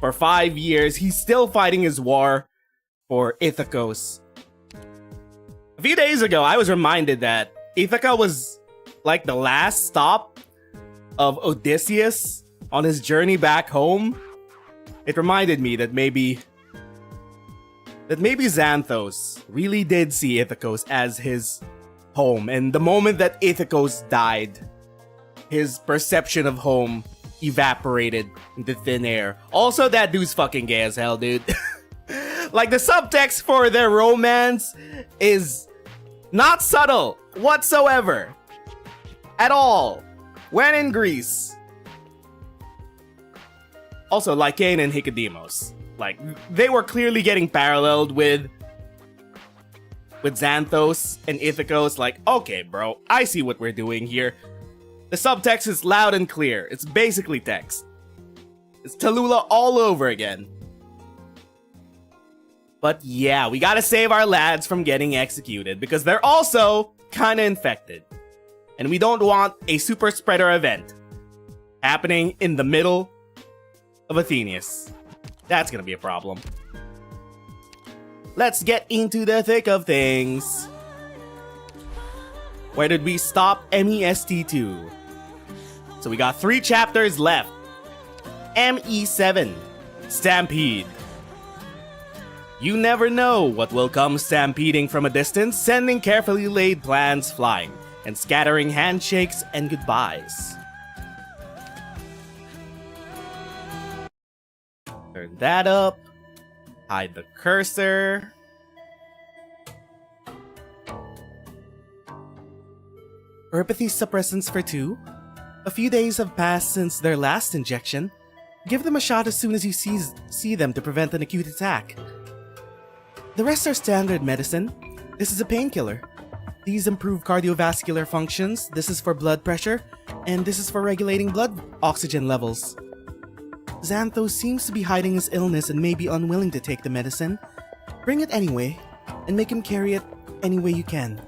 For 5 years, he's still fighting his war for Ithacos. A few days ago, I was reminded that Ithaca was like the last stop of Odysseus on his journey back home. It reminded me that maybe Xanthos really did see Ithacos as his home, and the moment that Ithacos died, his perception of home evaporated into thin air. Also, that dude's fucking gay as hell, dude. Like, the subtext for their romance is not subtle whatsoever. At all. When in Greece. Also, Lycaon and Hicodemos. Like, they were clearly getting paralleled with Xanthos and Ithacos. Like, okay, bro, I see what we're doing here. The subtext is loud and clear. It's basically text. It's Tallulah all over again. But yeah, we gotta save our lads from getting executed because they're also kinda infected. And we don't want a super spreader event happening in the middle of Athenius. That's gonna be a problem. Let's get into the thick of things. Where did we stop? ME-ST-2. So we got 3 chapters left. ME-7, Stampede. You never know what will come stampeding from a distance, sending carefully laid plans flying, and scattering handshakes and goodbyes. Turn that up. Hide the cursor. Neuropathy suppressants for 2. A few days have passed since their last injection. Give them a shot as soon as you see them to prevent an acute attack. The rest are standard medicine. This is a painkiller. These improve cardiovascular functions, this is for blood pressure, and this is for regulating blood oxygen levels. Xanthos seems to be hiding his illness and may be unwilling to take the medicine. Bring it anyway, and make him carry it any way you can.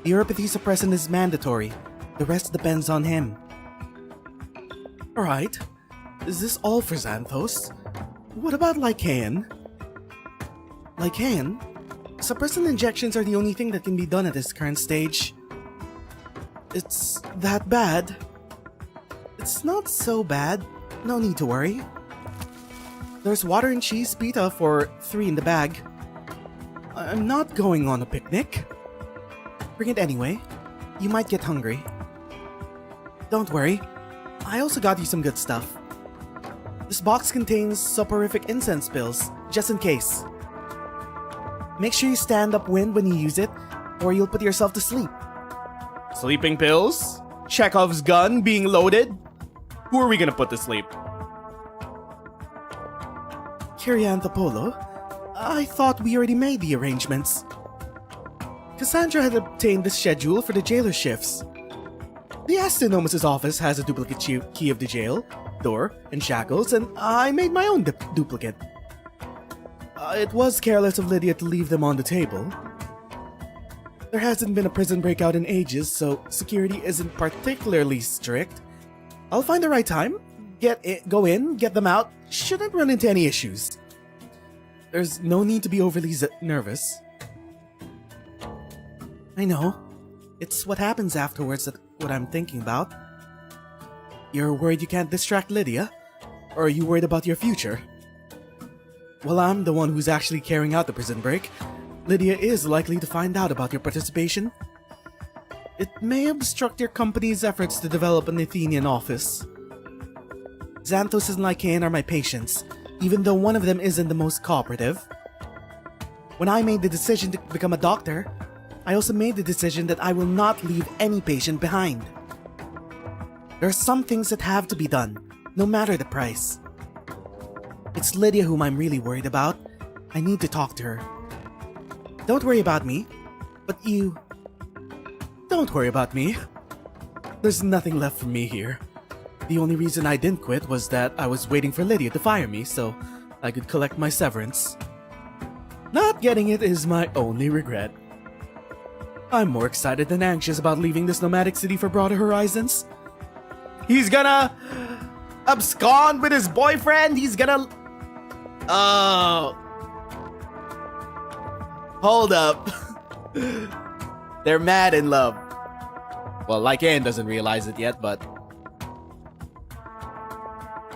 The neuropathy suppressant is mandatory. The rest depends on him. Alright. Is this all for Xanthos? What about Lycaon? Lycaon? Suppressant injections are the only thing that can be done at this current stage. It's that bad? It's not so bad. No need to worry. There's water and cheese pita for 3 in the bag. I'm not going on a picnic. Bring it anyway. You might get hungry. Don't worry. I also got you some good stuff. This box contains soporific incense pills, just in case. Make sure you stand upwind when you use it, or you'll put yourself to sleep. Sleeping pills? Chekhov's gun being loaded? Who are we gonna put to sleep? Kyrianthropolo? I thought we already made the arrangements. Cassandra had obtained the schedule for the jailer shifts. The Astronomus' office has a duplicate key of the jail, door, and shackles, and I made my own duplicate. It was careless of Lydia to leave them on the table. There hasn't been a prison breakout in ages, so security isn't particularly strict. I'll find the right time, go in, get them out, shouldn't run into any issues. There's no need to be overly nervous. I know. It's what happens afterwards that what I'm thinking about. You're worried you can't distract Lydia? Or are you worried about your future? Well, I'm the one who's actually carrying out the prison break. Lydia is likely to find out about your participation. It may obstruct your company's efforts to develop an Athenian office. Xanthos and Lycaon are my patients, even though one of them isn't the most cooperative. When I made the decision to become a doctor, I also made the decision that I will not leave any patient behind. There are some things that have to be done, no matter the price. It's Lydia whom I'm really worried about. I need to talk to her. Don't worry about me, but you... Don't worry about me. There's nothing left for me here. The only reason I didn't quit was that I was waiting for Lydia to fire me so I could collect my severance. Not getting it is my only regret. I'm more excited than anxious about leaving this nomadic city for broader horizons. He's gonna abscond with his boyfriend? He's gonna... Oh. Hold up. They're mad in love. Well, Lycaon doesn't realize it yet, but...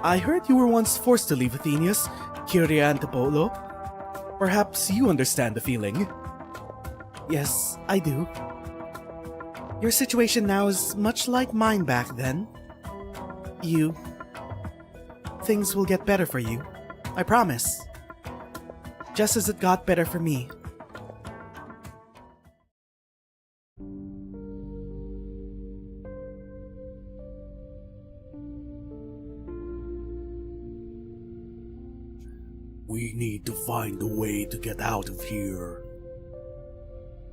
I heard you were once forced to leave Athenius, Kyria Antipolo. Perhaps you understand the feeling. Yes, I do. Your situation now is much like mine back then. Things will get better for you. I promise. Just as it got better for me. We need to find a way to get out of here.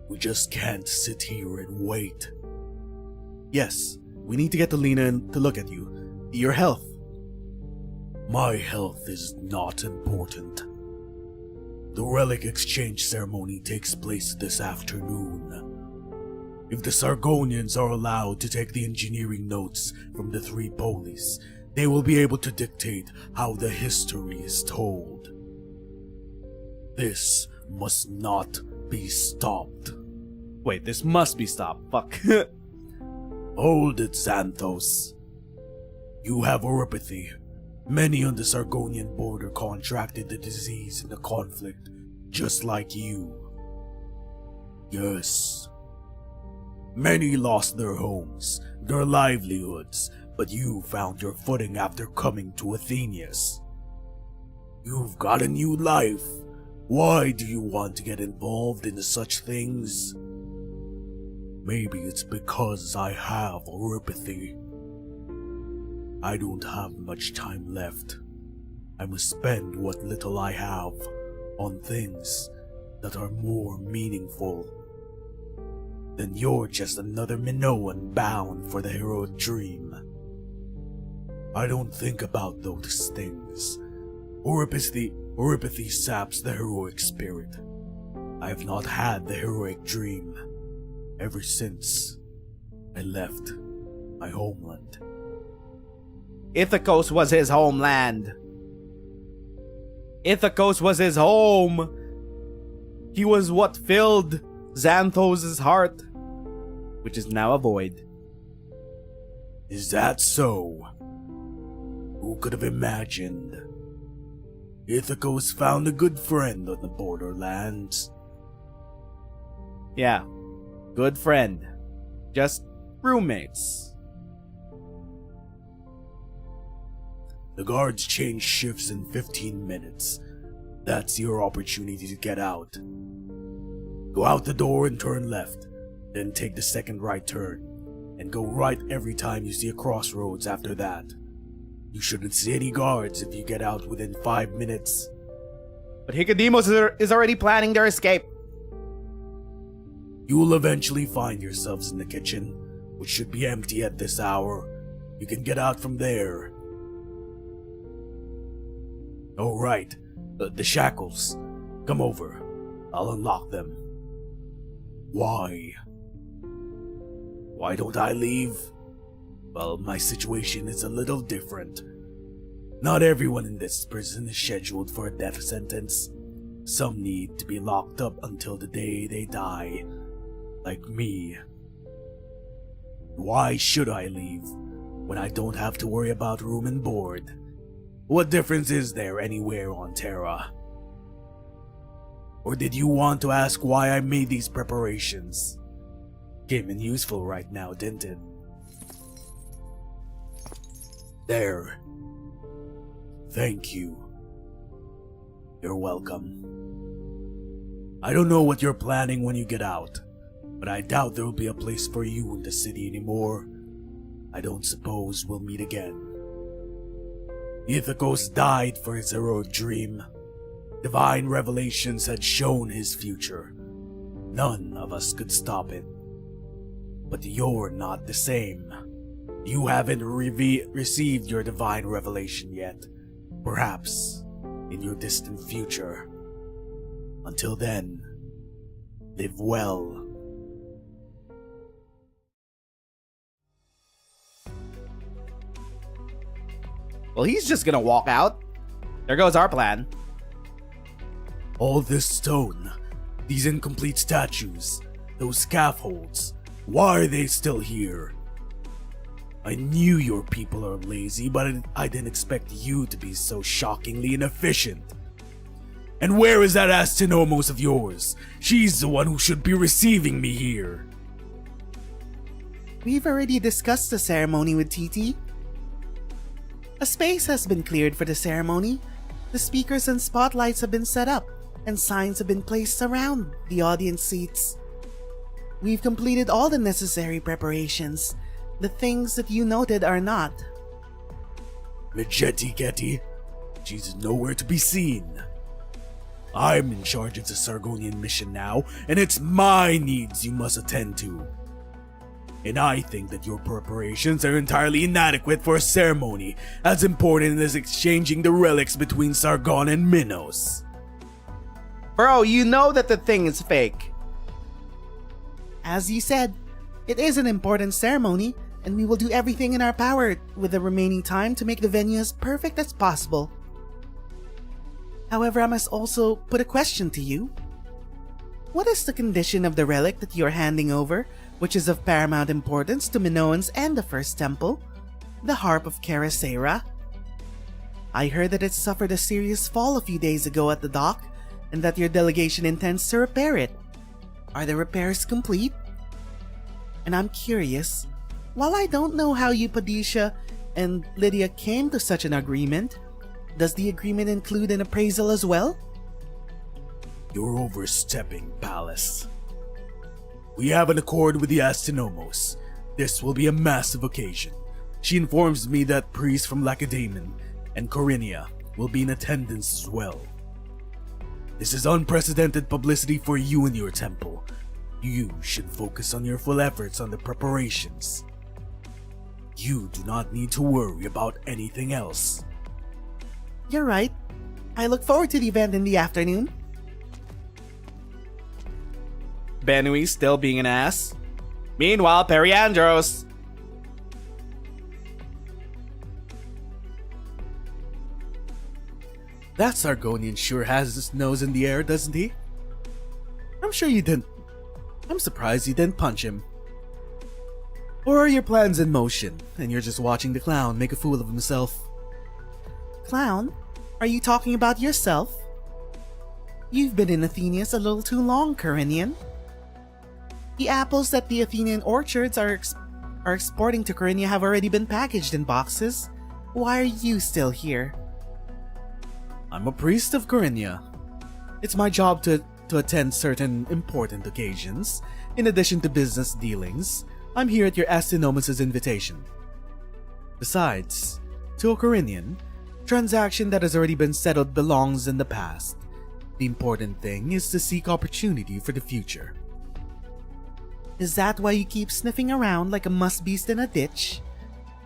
We just can't sit here and wait. Yes, we need to get to Lena and to look at you. Your health. My health is not important. The relic exchange ceremony takes place this afternoon. If the Sargonians are allowed to take the engineering notes from the three polis, they will be able to dictate how the history is told. This must not be stopped. Wait, this must be stopped. Fuck. Hold it, Xanthos. You have oropathy. Many on the Sargonian border contracted the disease in the conflict, just like you. Yes. Many lost their homes, their livelihoods, but you found your footing after coming to Athenius. You've got a new life. Why do you want to get involved in such things? Maybe it's because I have oropathy. I don't have much time left. I must spend what little I have on things that are more meaningful. Then you're just another Minoan bound for the heroic dream. I don't think about those things. Oropathy saps the heroic spirit. I have not had the heroic dream ever since I left my homeland. Ithacos was his homeland. Ithacos was his home. He was what filled Xanthos' heart, which is now a void. Is that so? Who could have imagined? Ithacos found a good friend on the borderlands. Yeah, good friend. Just roommates. The guards change shifts in 15 minutes. That's your opportunity to get out. Go out the door and turn left, then take the second right turn, and go right every time you see a crossroads after that. You shouldn't see any guards if you get out within 5 minutes. But Hikademos is already planning their escape. You will eventually find yourselves in the kitchen, which should be empty at this hour. You can get out from there. Oh right, the shackles. Come over. I'll unlock them. Why? Why don't I leave? Well, my situation is a little different. Not everyone in this prison is scheduled for a death sentence. Some need to be locked up until the day they die. Like me. Why should I leave when I don't have to worry about room and board? What difference is there anywhere on Terra? Or did you want to ask why I made these preparations? Came in useful right now, didn't it? There. Thank you. You're welcome. I don't know what you're planning when you get out, but I doubt there'll be a place for you in the city anymore. I don't suppose we'll meet again. Ithacos died for his heroic dream. Divine revelations had shown his future. None of us could stop it. But you're not the same. You haven't received your divine revelation yet. Perhaps in your distant future. Until then, live well. Well, he's just gonna walk out. There goes our plan. All this stone, these incomplete statues, those scaffolds, why are they still here? I knew your people are lazy, but I didn't expect you to be so shockingly inefficient. And where is that Astinomos of yours? She's the one who should be receiving me here. We've already discussed the ceremony with TT. A space has been cleared for the ceremony. The speakers and spotlights have been set up, and signs have been placed around the audience seats. We've completed all the necessary preparations. The things that you noted are not. Medjehtiqedti, she's nowhere to be seen. I'm in charge of the Sargonian mission now, and it's my needs you must attend to. And I think that your preparations are entirely inadequate for a ceremony as important as exchanging the relics between Sargon and Minos. Bro, you know that the thing is fake. As you said, it is an important ceremony, and we will do everything in our power with the remaining time to make the venue as perfect as possible. However, I must also put a question to you. What is the condition of the relic that you are handing over, which is of paramount importance to Minoans and the First Temple, the Harp of Kerasera? I heard that it suffered a serious fall a few days ago at the dock, and that your delegation intends to repair it. Are the repairs complete? And I'm curious, while I don't know how you, Padisha, and Lydia came to such an agreement, does the agreement include an appraisal as well? You're overstepping, Pallas. We have an accord with the Astinomos. This will be a massive occasion. She informs me that priests from Lacedaemon and Corinthia will be in attendance as well. This is unprecedented publicity for you and your temple. You should focus on your full efforts on the preparations. You do not need to worry about anything else. You're right. I look forward to the event in the afternoon. Benui still being an ass. Meanwhile, Periandros. That Sargonian sure has his nose in the air, doesn't he? I'm sure you didn't. I'm surprised you didn't punch him. Or are your plans in motion, and you're just watching the clown make a fool of himself? Clown, are you talking about yourself? You've been in Athenias a little too long, Corinthian. The apples that the Athenian orchards are exporting to Corinthia have already been packaged in boxes. Why are you still here? I'm a priest of Corinthia. It's my job to attend certain important occasions. In addition to business dealings, I'm here at your Astinomos' invitation. Besides, to a Corinthian, transaction that has already been settled belongs in the past. The important thing is to seek opportunity for the future. Is that why you keep sniffing around like a must-beast in a ditch?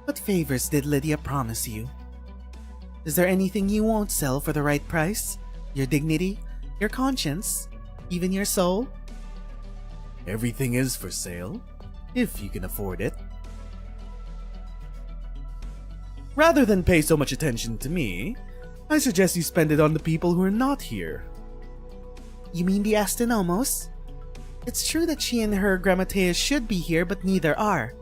What favors did Lydia promise you? Is there anything you won't sell for the right price? Your dignity? Your conscience? Even your soul? Everything is for sale, if you can afford it. Rather than pay so much attention to me, I suggest you spend it on the people who are not here. You mean the Astinomos? It's true that she and her Grammateus should be here, but neither are.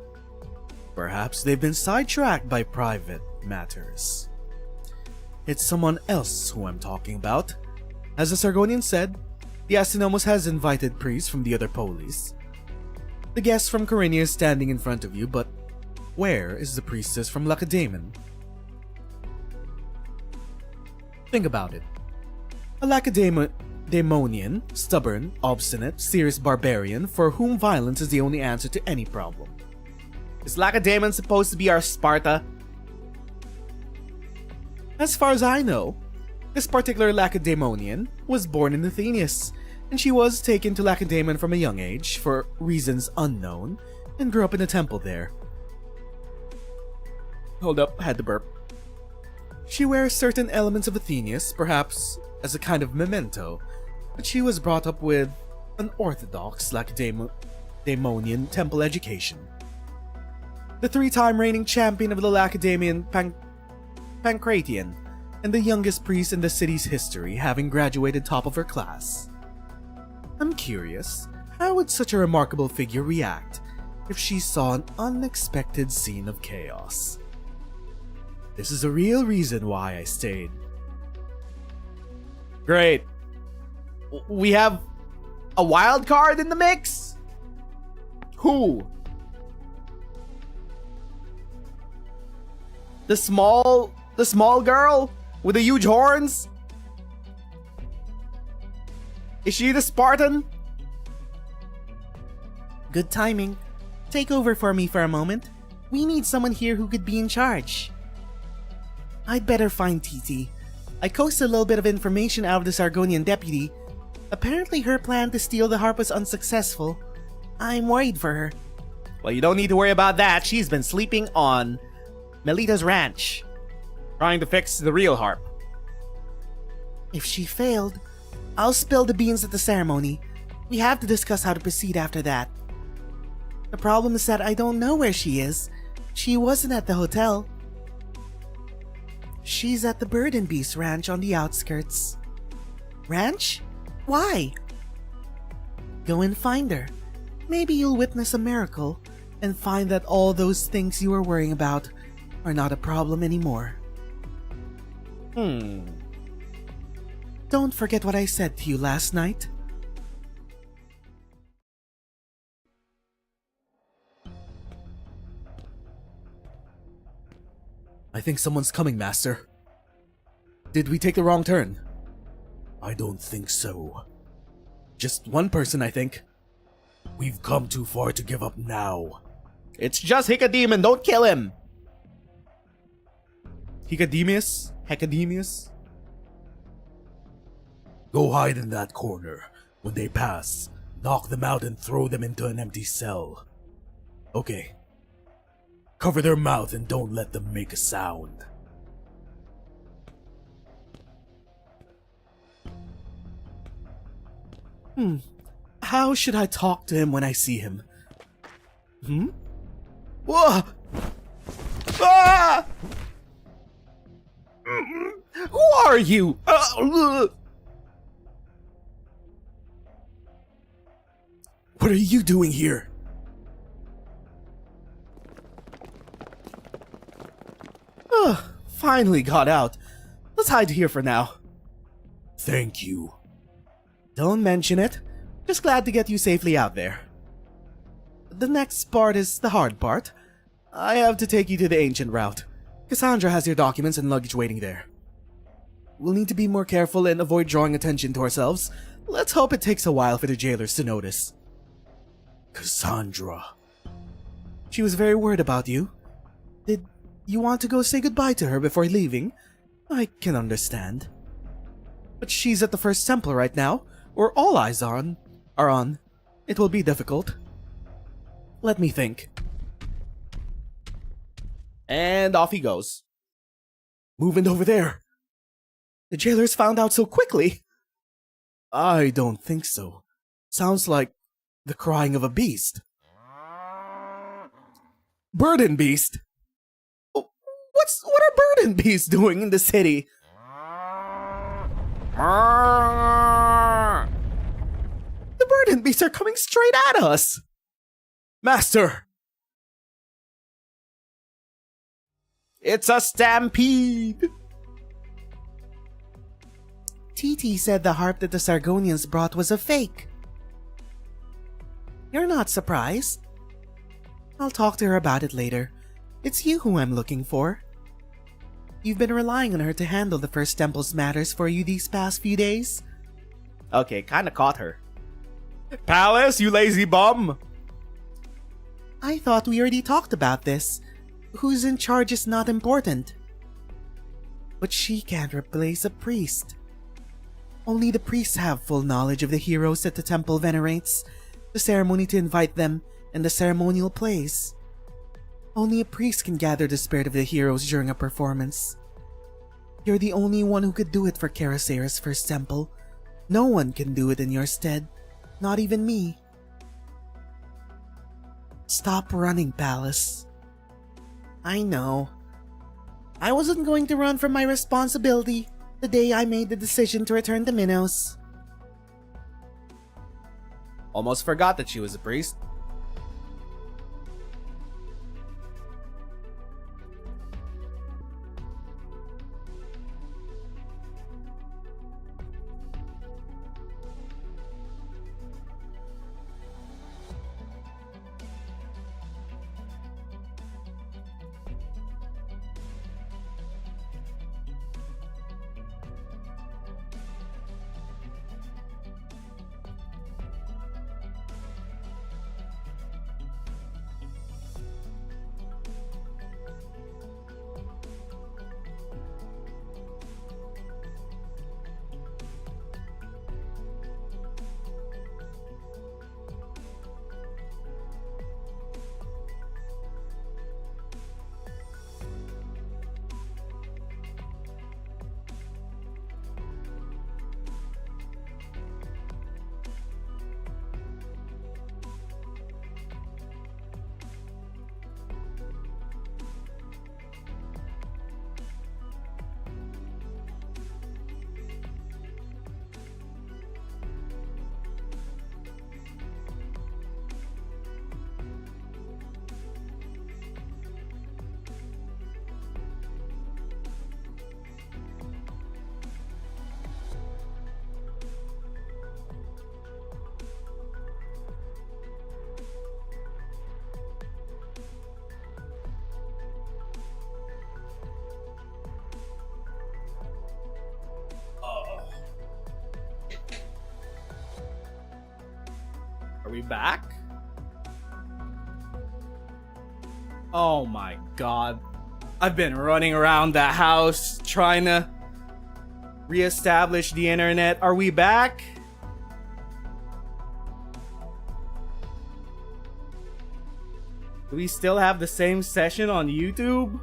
Perhaps they've been sidetracked by private matters. It's someone else who I'm talking about. As the Sargonian said, the Astinomos has invited priests from the other polis. The guest from Corinthia is standing in front of you, but where is the priestess from Lacedaemon? Think about it. A Lacedaemonian, stubborn, obstinate, serious barbarian for whom violence is the only answer to any problem. Is Lacedaemon supposed to be our Sparta? As far as I know, this particular Lacedaemonian was born in Athenias, and she was taken to Lacedaemon from a young age, for reasons unknown, and grew up in a temple there. Hold up, had to burp. She wears certain elements of Athenias, perhaps as a kind of memento, but she was brought up with an orthodox Lacedaemonian temple education. The three-time reigning champion of the Lacedaemonian Pancratian, and the youngest priest in the city's history, having graduated top of her class. I'm curious, how would such a remarkable figure react if she saw an unexpected scene of chaos? This is a real reason why I stayed. Great. We have a wild card in the mix? Who? The small girl with the huge horns? Is she the Spartan? Good timing. Take over for me for a moment. We need someone here who could be in charge. I'd better find TT. I coaxed a little bit of information out of the Sargonian deputy. Apparently her plan to steal the harp was unsuccessful. I'm worried for her. Well, you don't need to worry about that. She's been sleeping on Melita's ranch, trying to fix the real harp. If she failed, I'll spill the beans at the ceremony. We have to discuss how to proceed after that. The problem is that I don't know where she is. She wasn't at the hotel. She's at the Bird and Beast Ranch on the outskirts. Ranch? Why? Go and find her. Maybe you'll witness a miracle and find that all those things you were worrying about are not a problem anymore. Don't forget what I said to you last night. I think someone's coming, Master. Did we take the wrong turn? I don't think so. Just one person, I think. We've come too far to give up now. It's just Hicademon, don't kill him! Hecademius? Go hide in that corner. When they pass, knock them out and throw them into an empty cell. Okay. Cover their mouth and don't let them make a sound. How should I talk to him when I see him? Whoa! Ah! Who are you? What are you doing here? Finally got out. Let's hide here for now. Thank you. Don't mention it. Just glad to get you safely out there. The next part is the hard part. I have to take you to the ancient route. Cassandra has your documents and luggage waiting there. We'll need to be more careful and avoid drawing attention to ourselves. Let's hope it takes a while for the jailers to notice. Cassandra. She was very worried about you. Did you want to go say goodbye to her before leaving? I can understand. But she's at the first temple right now, where all eyes are on. It will be difficult. Let me think. And off he goes. Moving over there. The jailers found out so quickly. I don't think so. Sounds like the crying of a beast. Bird and Beast? What are Bird and Beast doing in the city? The Bird and Beast are coming straight at us! Master! It's a stampede! TT said the harp that the Sargonians brought was a fake. You're not surprised? I'll talk to her about it later. It's you who I'm looking for. You've been relying on her to handle the First Temple's matters for you these past few days. Okay, kinda caught her. Palace, you lazy bum! I thought we already talked about this. Who's in charge is not important. But she can't replace a priest. Only the priests have full knowledge of the heroes that the temple venerates, the ceremony to invite them, and the ceremonial plays. Only a priest can gather the spirit of the heroes during a performance. You're the only one who could do it for Karasera's first temple. No one can do it in your stead, not even me. Stop running, Palace. I know. I wasn't going to run from my responsibility the day I made the decision to return to Minos. Almost forgot that she was a priest. Are we back? Oh my god. I've been running around the house trying to reestablish the internet. Are we back? Do we still have the same session on YouTube?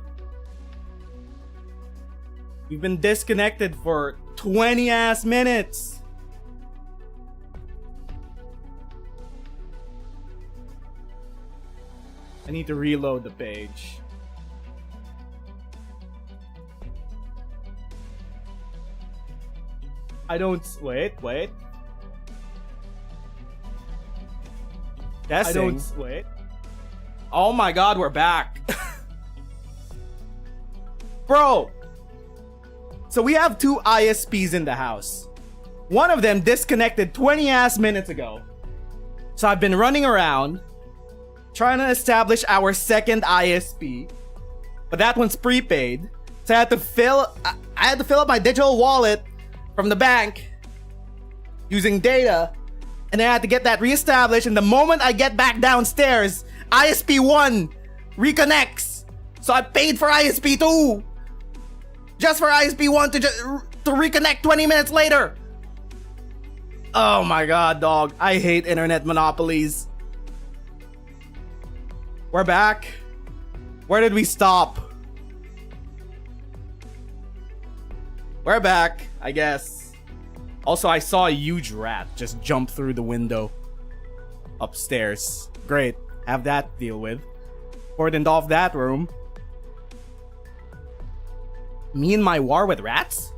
We've been disconnected for 20 ass minutes. I need to reload the page. I don't... Wait. Testing. Wait. Oh my god, we're back. Bro! So we have two ISPs in the house. One of them disconnected 20 ass minutes ago. So I've been running around trying to establish our second ISP, but that one's prepaid. So I had to fill up my digital wallet from the bank using data, and then I had to get that reestablished. And the moment I get back downstairs, ISP 1 reconnects. So I paid for ISP 2 just for ISP 1 to reconnect 20 minutes later. Oh my god, dog. I hate internet monopolies. We're back. Where did we stop? We're back, I guess. Also, I saw a huge rat just jump through the window upstairs. Great. Have that to deal with. Cordoned off that room. Me and my war with rats?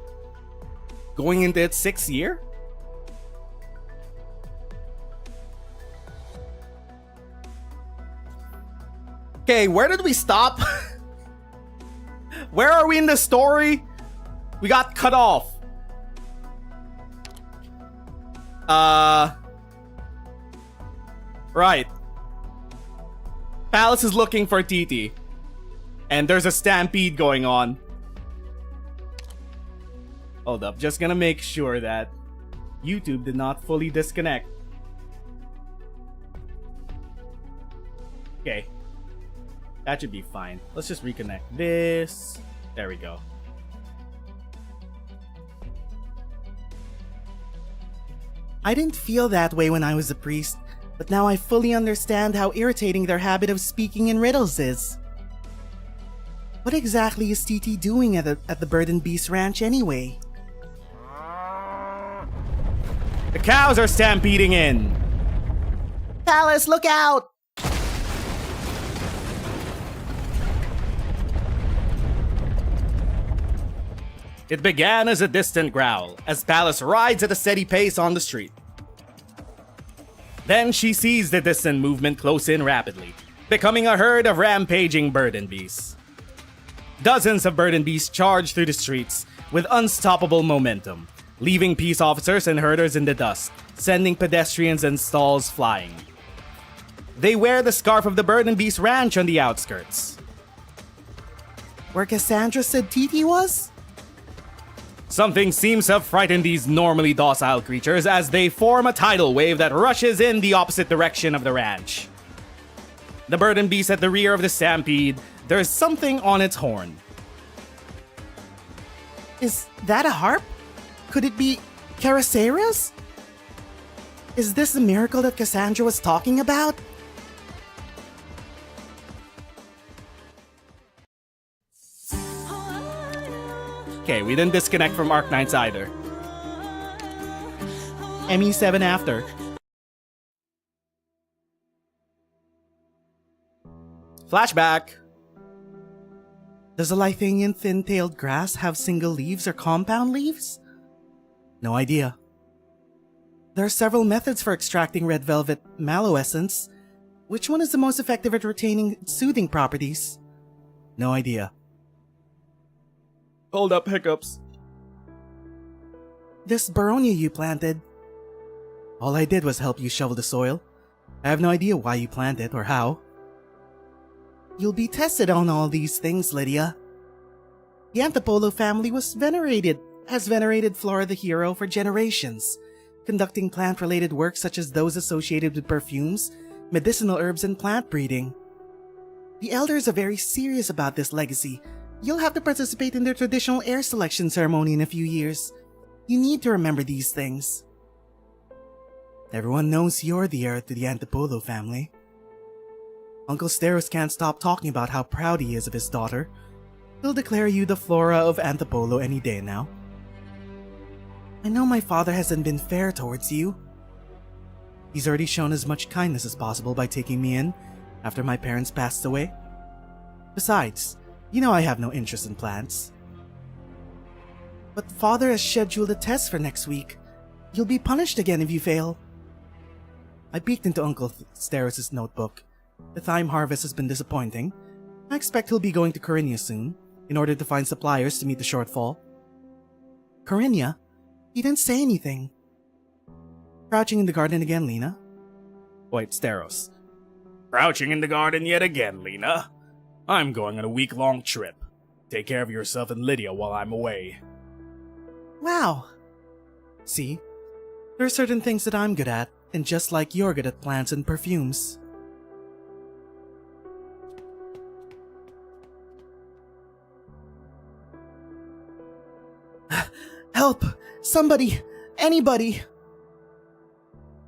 Going into its 6th year? Okay, where did we stop? Where are we in the story? We got cut off. Right. Palace is looking for TT. And there's a stampede going on. Hold up, just gonna make sure that YouTube did not fully disconnect. Okay. That should be fine. Let's just reconnect this. There we go. I didn't feel that way when I was a priest, but now I fully understand how irritating their habit of speaking in riddles is. What exactly is TT doing at the Bird and Beast Ranch anyway? The cows are stampeding in. Palace, look out! It began as a distant growl, as Pallas rides at a steady pace on the street. Then she sees the distant movement close in rapidly, becoming a herd of rampaging burden beasts. Dozens of burden beasts charge through the streets with unstoppable momentum, leaving peace officers and herders in the dust, sending pedestrians and stalls flying. They wear the scarf of the burden beast ranch on the outskirts. Where Cassandra said Titi was? Something seems to have frightened these normally docile creatures as they form a tidal wave that rushes in the opposite direction of the ranch. The burden beast at the rear of the stampede, there's something on its horn. Is that a harp? Could it be Caracera's? Is this the miracle that Cassandra was talking about? Okay, we didn't disconnect from Arknights either. ME-7 after. Flashback. Does a Lithanian thin-tailed grass have single leaves or compound leaves? No idea. There are several methods for extracting red velvet mallow essence. Which one is the most effective at retaining soothing properties? No idea. Hold up, hiccups. This Baronia you planted. All I did was help you shovel the soil. I have no idea why you planted it or how. You'll be tested on all these things, Lydia. The Antipolo family has venerated Flora the hero for generations, conducting plant-related work such as those associated with perfumes, medicinal herbs, and plant breeding. The elders are very serious about this legacy. You'll have to participate in their traditional heir selection ceremony in a few years. You need to remember these things. Everyone knows you're the heir to the Antipolo family. Uncle Steros can't stop talking about how proud he is of his daughter. He'll declare you the Flora of Antipolo any day now. I know my father hasn't been fair towards you. He's already shown as much kindness as possible by taking me in after my parents passed away. Besides, you know I have no interest in plants. But father has scheduled a test for next week. You'll be punished again if you fail. I peeked into Uncle Steros' notebook. The thyme harvest has been disappointing. I expect he'll be going to Corinia soon, in order to find suppliers to meet the shortfall. Corinia? He didn't say anything. Crouching in the garden again, Lena? Wait, Steros. Crouching in the garden yet again, Lena. I'm going on a week-long trip. Take care of yourself and Lydia while I'm away. Wow. See? There are certain things that I'm good at, and just like you're good at plants and perfumes. Help! Somebody! Anybody!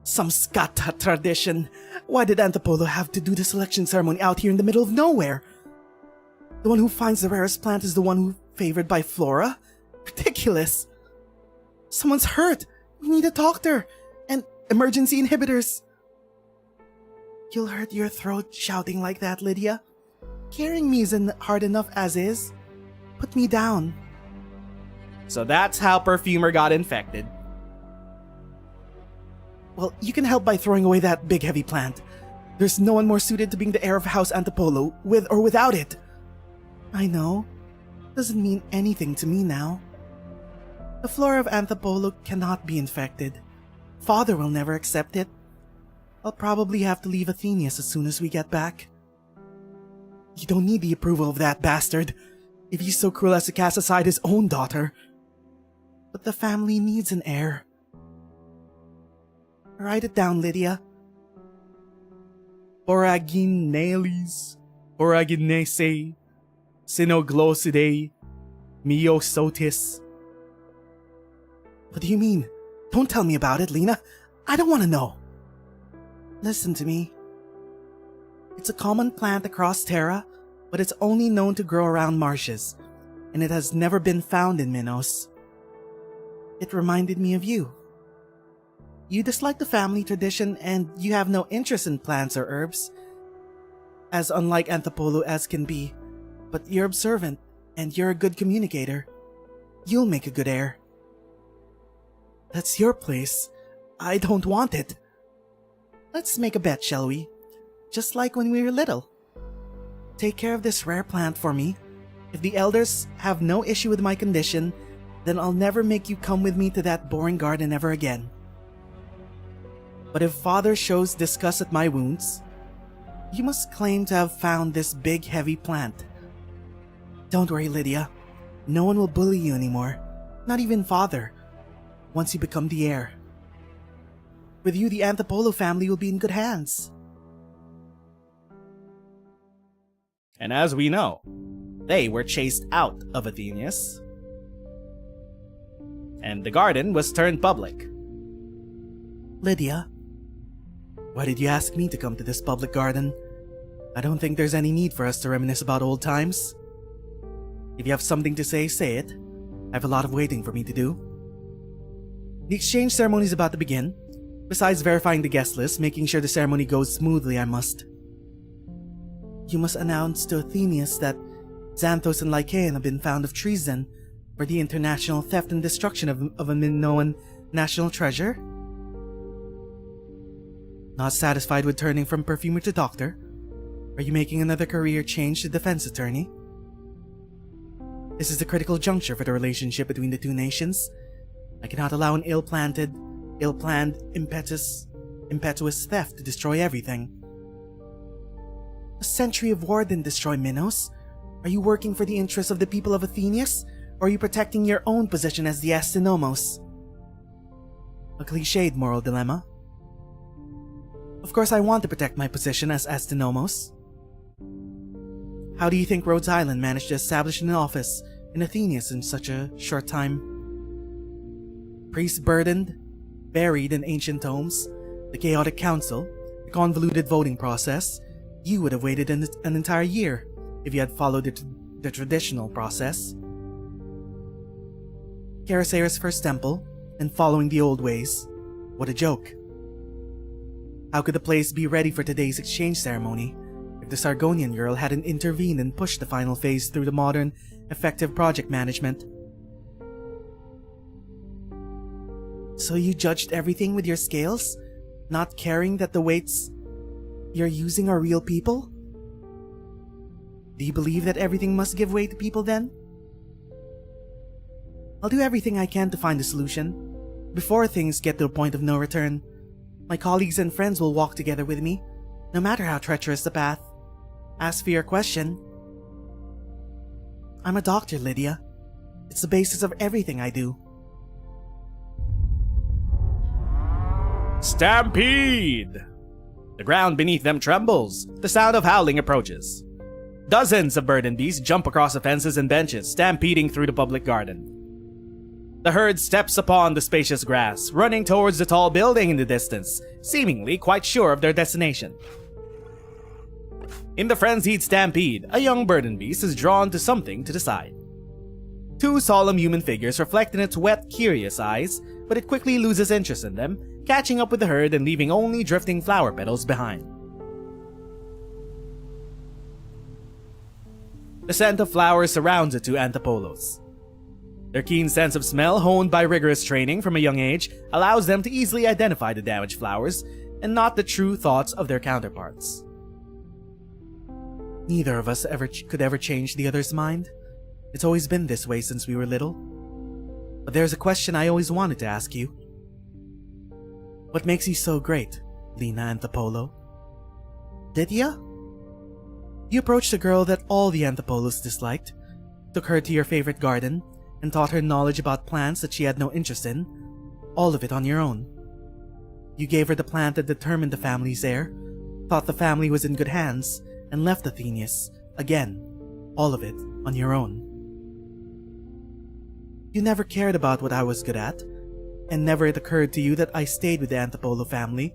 Some Skata tradition. Why did Antipolo have to do the selection ceremony out here in the middle of nowhere? The one who finds the rarest plant is the one who favored by Flora? Ridiculous! Someone's hurt! We need a doctor! And emergency inhibitors! You'll hurt your throat shouting like that, Lydia. Carrying me isn't hard enough as is. Put me down. So that's how Perfumer got infected. Well, you can help by throwing away that big heavy plant. There's no one more suited to being the heir of House Antipolo, with or without it. I know. Doesn't mean anything to me now. The flora of Antipolo cannot be infected. Father will never accept it. I'll probably have to leave Athenius as soon as we get back. You don't need the approval of that bastard, if he's so cruel as to cast aside his own daughter. But the family needs an heir. Write it down, Lydia. Oragineles, Oraginese, Sinoglosidae, Myosotis. What do you mean? Don't tell me about it, Lena. I don't want to know. Listen to me. It's a common plant across Terra, but it's only known to grow around marshes, and it has never been found in Minos. It reminded me of you. You dislike the family tradition, and you have no interest in plants or herbs, as unlike Antipolo as can be, but you're observant, and you're a good communicator. You'll make a good heir. That's your place. I don't want it. Let's make a bet, shall we? Just like when we were little. Take care of this rare plant for me. If the elders have no issue with my condition, then I'll never make you come with me to that boring garden ever again. But if father shows disgust at my wounds, you must claim to have found this big heavy plant. Don't worry, Lydia. No one will bully you anymore. Not even father. Once you become the heir. With you, the Anthopolo family will be in good hands. And as we know, they were chased out of Athenius, and the garden was turned public. Lydia, why did you ask me to come to this public garden? I don't think there's any need for us to reminisce about old times. If you have something to say, say it. I have a lot of waiting for me to do. The exchange ceremony is about to begin. Besides verifying the guest list, making sure the ceremony goes smoothly, I must. You must announce to Athenius that Xanthos and Lycaon have been found of treason for the international theft and destruction of a Minoan national treasure. Not satisfied with turning from perfumer to doctor, are you making another career change to defense attorney? This is a critical juncture for the relationship between the two nations. I cannot allow an ill-planned, impetuous theft to destroy everything. A century of war didn't destroy Minos. Are you working for the interests of the people of Athenius, or are you protecting your own position as the Astynomos? A cliched moral dilemma. Of course I want to protect my position as Astynomos. How do you think Rhodes Island managed to establish an office in Athenius in such a short time? Priests burdened, buried in ancient tomes, the chaotic council, the convoluted voting process. You would have waited an entire year if you had followed the traditional process. Charasair's first temple, and following the old ways. What a joke. How could the place be ready for today's exchange ceremony if the Sargonian girl hadn't intervened and pushed the final phase through the modern, effective project management? So you judged everything with your scales, not caring that the weights you're using are real people? Do you believe that everything must give way to people then? I'll do everything I can to find a solution. Before things get to a point of no return, my colleagues and friends will walk together with me, no matter how treacherous the path. As for your question, I'm a doctor, Lydia. It's the basis of everything I do. Stampede! The ground beneath them trembles. The sound of howling approaches. Dozens of burden beasts jump across the fences and benches, stampeding through the public garden. The herd steps upon the spacious grass, running towards the tall building in the distance, seemingly quite sure of their destination. In the frenzied stampede, a young burden beast is drawn to something to the side. Two solemn human figures reflect in its wet, curious eyes, but it quickly loses interest in them, catching up with the herd and leaving only drifting flower petals behind. The scent of flowers surrounds the two Anthopolos. Their keen sense of smell, honed by rigorous training from a young age, allows them to easily identify the damaged flowers and not the true thoughts of their counterparts. Neither of us could ever change the other's mind. It's always been this way since we were little. But there's a question I always wanted to ask you. What makes you so great, Lena Anthopolo? Lydia? You approached a girl that all the Anthopolos disliked, took her to your favorite garden, and taught her knowledge about plants that she had no interest in, all of it on your own. You gave her the plant that determined the family's heir, thought the family was in good hands, and left Athenius, again, all of it on your own. You never cared about what I was good at, and never it occurred to you that I stayed with the Anthopolo family,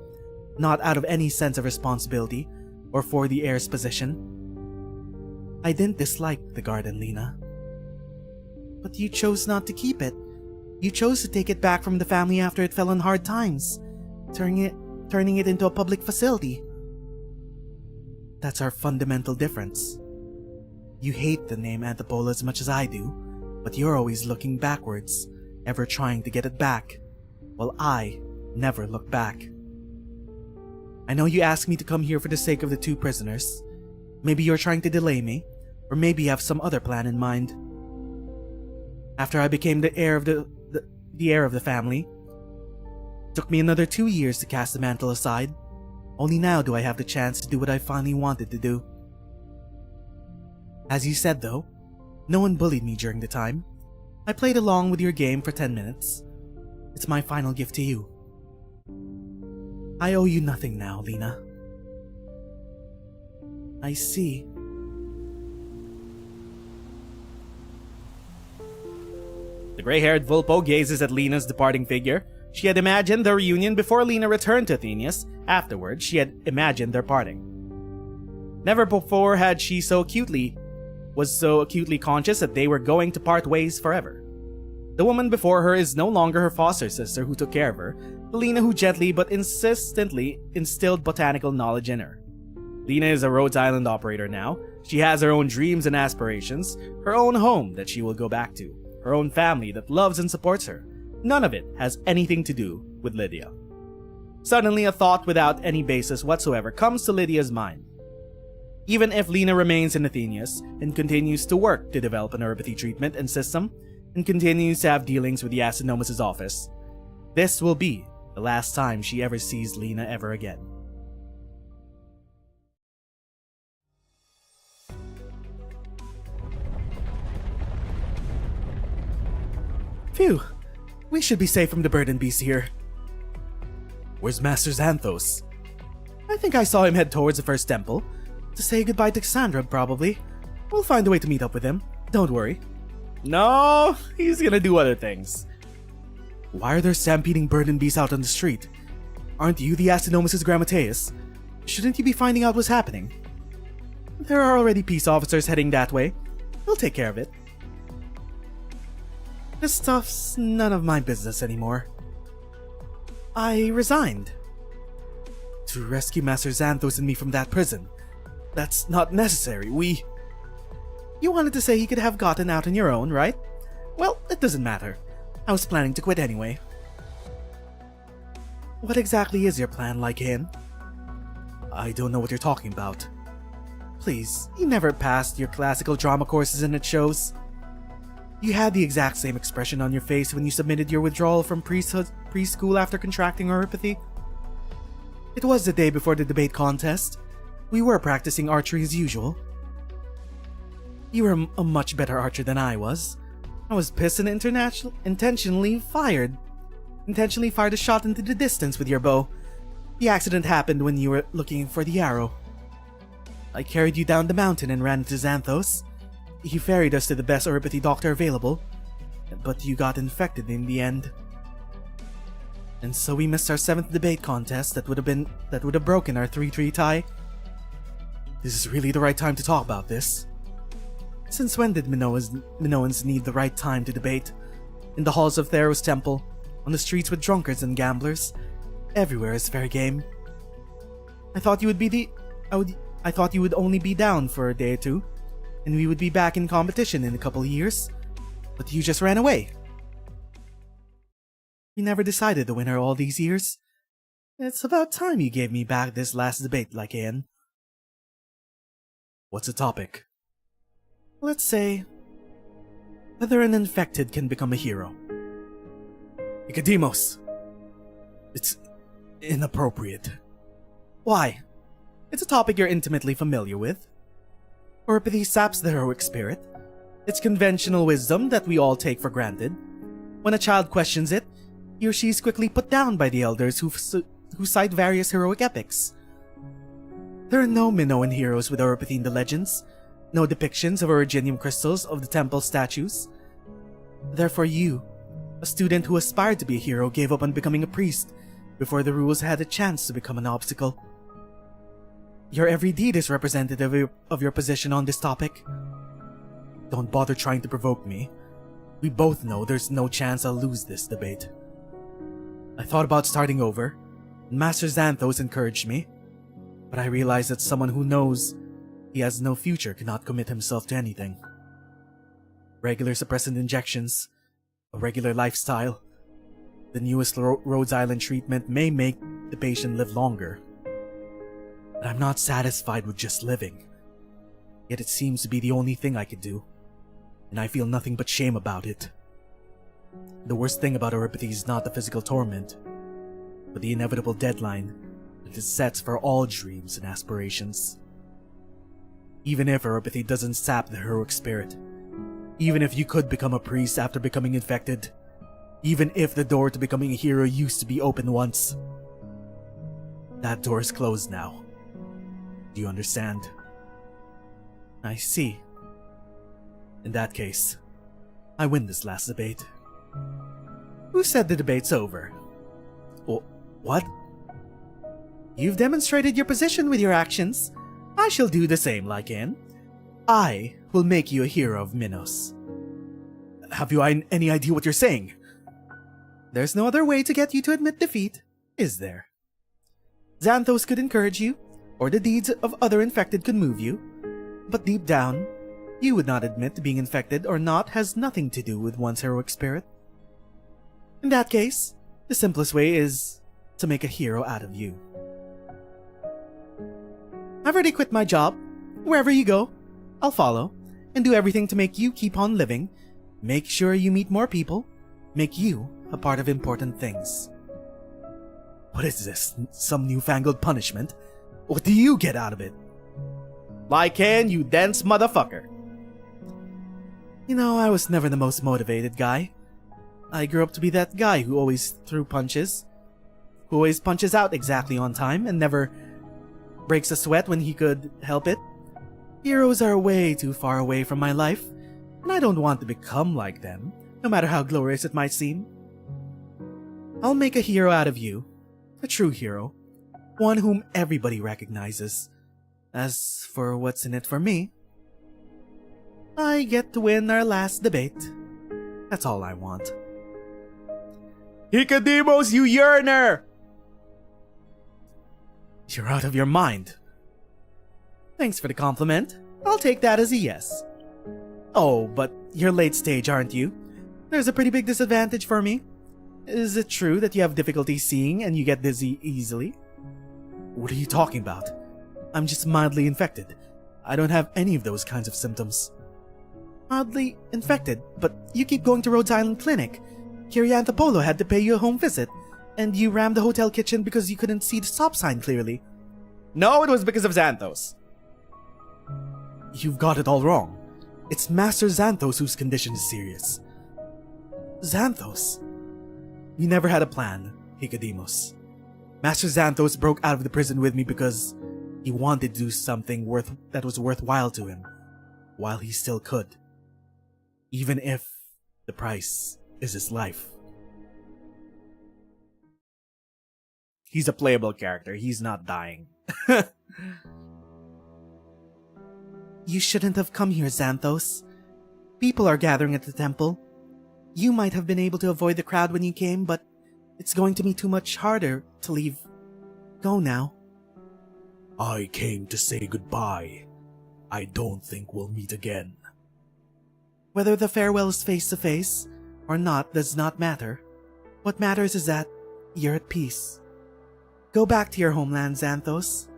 not out of any sense of responsibility or for the heir's position. I didn't dislike the garden, Lena. But you chose not to keep it. You chose to take it back from the family after it fell on hard times, turning it into a public facility. That's our fundamental difference. You hate the name Anthopolo as much as I do, But you're always looking backwards, ever trying to get it back, while I never look back. I know you asked me to come here for the sake of the 2 prisoners. Maybe you're trying to delay me, or maybe you have some other plan in mind. After I became the heir of the family, it took me another 2 years to cast the mantle aside. Only now do I have the chance to do what I finally wanted to do. As you said though, no one bullied me during the time. I played along with your game for 10 minutes. It's my final gift to you. I owe you nothing now, Lena. I see. The gray-haired Vulpo gazes at Lena's departing figure. She had imagined their reunion before Lena returned to Athenius. Afterwards, she had imagined their parting. Never before had she was so acutely conscious that they were going to part ways forever. The woman before her is no longer her foster sister who took care of her, the Lena who gently but insistently instilled botanical knowledge in her. Lena is a Rhodes Island operator now. She has her own dreams and aspirations, her own home that she will go back to, her own family that loves and supports her. None of it has anything to do with Lydia. Suddenly, a thought without any basis whatsoever comes to Lydia's mind. Even if Lena remains in Athenius and continues to work to develop an neuropathy treatment and system, and continues to have dealings with the Astronomus' office, this will be the last time she ever sees Lena ever again. Phew, we should be safe from the burden beast here. Where's Master Xanthos? I think I saw him head towards the first temple. To say goodbye to Cassandra, probably. We'll find a way to meet up with him. Don't worry. No, he's gonna do other things. Why are there stampeding burden beasts out on the street? Aren't you the Astronomus' Grammateus? Shouldn't you be finding out what's happening? There are already peace officers heading that way. We'll take care of it. This stuff's none of my business anymore. I resigned. To rescue Master Xanthos and me from that prison. That's not necessary. You wanted to say he could have gotten out on your own, right? Well, it doesn't matter. I was planning to quit anyway. What exactly is your plan, Lycaon? I don't know what you're talking about. Please, you never passed your classical drama courses and it shows. You had the exact same expression on your face when you submitted your withdrawal from preschool after contracting neuropathy. It was the day before the debate contest. We were practicing archery as usual. You were a much better archer than I was. I was pissed and intentionally fired a shot into the distance with your bow. The accident happened when you were looking for the arrow. I carried you down the mountain and ran into Xanthos. He ferried us to the best neuropathy doctor available, but you got infected in the end. And so we missed our 7th debate contest that would have broken our 3-3 tie. This is really the right time to talk about this. Since when did Minoans need the right time to debate? In the halls of Theros Temple, on the streets with drunkards and gamblers, everywhere is fair game. I thought you would only be down for a day or two, and we would be back in competition in a couple of years, but you just ran away. You never decided the winner all these years. It's about time you gave me back this last debate, Lycaon. What's the topic? Let's say whether an infected can become a hero. Nicodemus! It's inappropriate. Why? It's a topic you're intimately familiar with. Neuropathy saps the heroic spirit. It's conventional wisdom that we all take for granted. When a child questions it, he or she is quickly put down by the elders who cite various heroic epics. There are no Minoan heroes with neuropathy in the legends, no depictions of originium crystals of the temple statues. Therefore you, a student who aspired to be a hero, gave up on becoming a priest before the rules had a chance to become an obstacle. Your every deed is representative of your position on this topic. Don't bother trying to provoke me. We both know there's no chance I'll lose this debate. I thought about starting over, and Master Xanthos encouraged me, but I realized that someone who knows he has no future cannot commit himself to anything. Regular suppressant injections, a regular lifestyle. The newest Rhodes Island treatment may make the patient live longer. But I'm not satisfied with just living. Yet it seems to be the only thing I can do, and I feel nothing but shame about it. The worst thing about Euripathy is not the physical torment, but the inevitable deadline that it sets for all dreams and aspirations. Even if Euripathy doesn't sap the heroic spirit, even if you could become a priest after becoming infected, even if the door to becoming a hero used to be open once, that door is closed now. Do you understand? I see. In that case, I win this last debate. Who said the debate's over? What? You've demonstrated your position with your actions. I shall do the same, Lycan. I will make you a hero of Minos. Have you any idea what you're saying? There's no other way to get you to admit defeat, is there? Xanthos could encourage you, or the deeds of other infected could move you, but deep down, you would not admit being infected or not has nothing to do with one's heroic spirit. In that case, the simplest way is to make a hero out of you. I've already quit my job. Wherever you go, I'll follow, and do everything to make you keep on living, make sure you meet more people, make you a part of important things. What is this? Some newfangled punishment? What do you get out of it? Lycan, you dense motherfucker. You know, I was never the most motivated guy. I grew up to be that guy who always threw punches, who always punches out exactly on time and never breaks a sweat when he could help it. Heroes are way too far away from my life, and I don't want to become like them, no matter how glorious it might seem. I'll make a hero out of you, a true hero, one whom everybody recognizes. As for what's in it for me, I get to win our last debate. That's all I want. Hikadimos, you yearner! You're out of your mind. Thanks for the compliment. I'll take that as a yes. Oh, but you're late stage, aren't you? There's a pretty big disadvantage for me. Is it true that you have difficulty seeing and you get dizzy easily? What are you talking about? I'm just mildly infected. I don't have any of those kinds of symptoms. Mildly infected, but you keep going to Rhodes Island Clinic. Kyrianthropolo had to pay you a home visit, and you rammed the hotel kitchen because you couldn't see the stop sign clearly. No, it was because of Xanthos. You've got it all wrong. It's Master Xanthos whose condition is serious. Xanthos? You never had a plan, Hikadimos. Master Xanthos broke out of the prison with me because he wanted to do something that was worthwhile to him, while he still could. Even if the price is his life. He's a playable character. He's not dying. You shouldn't have come here, Xanthos. People are gathering at the temple. You might have been able to avoid the crowd when you came, but it's going to be too much harder to leave. Go now. I came to say goodbye. I don't think we'll meet again. Whether the farewell is face to face or not does not matter. What matters is that you're at peace. Go back to your homeland, Xanthos.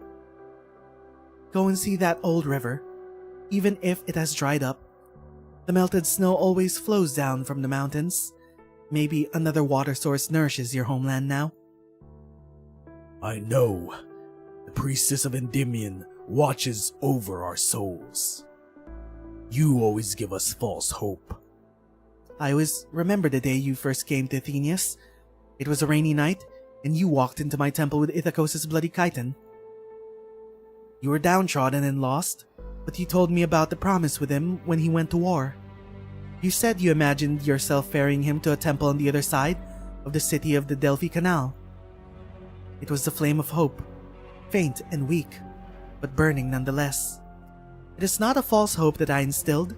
Go and see that old river, even if it has dried up. The melted snow always flows down from the mountains. Maybe another water source nourishes your homeland now. I know. The priestess of Endymion watches over our souls. You always give us false hope. I always remember the day you first came to Athenius. It was a rainy night, and you walked into my temple with Ithacos' bloody chiton. You were downtrodden and lost, but you told me about the promise with him when he went to war. You said you imagined yourself ferrying him to a temple on the other side of the city of the Delphi Canal. It was the flame of hope, faint and weak, but burning nonetheless. It is not a false hope that I instilled.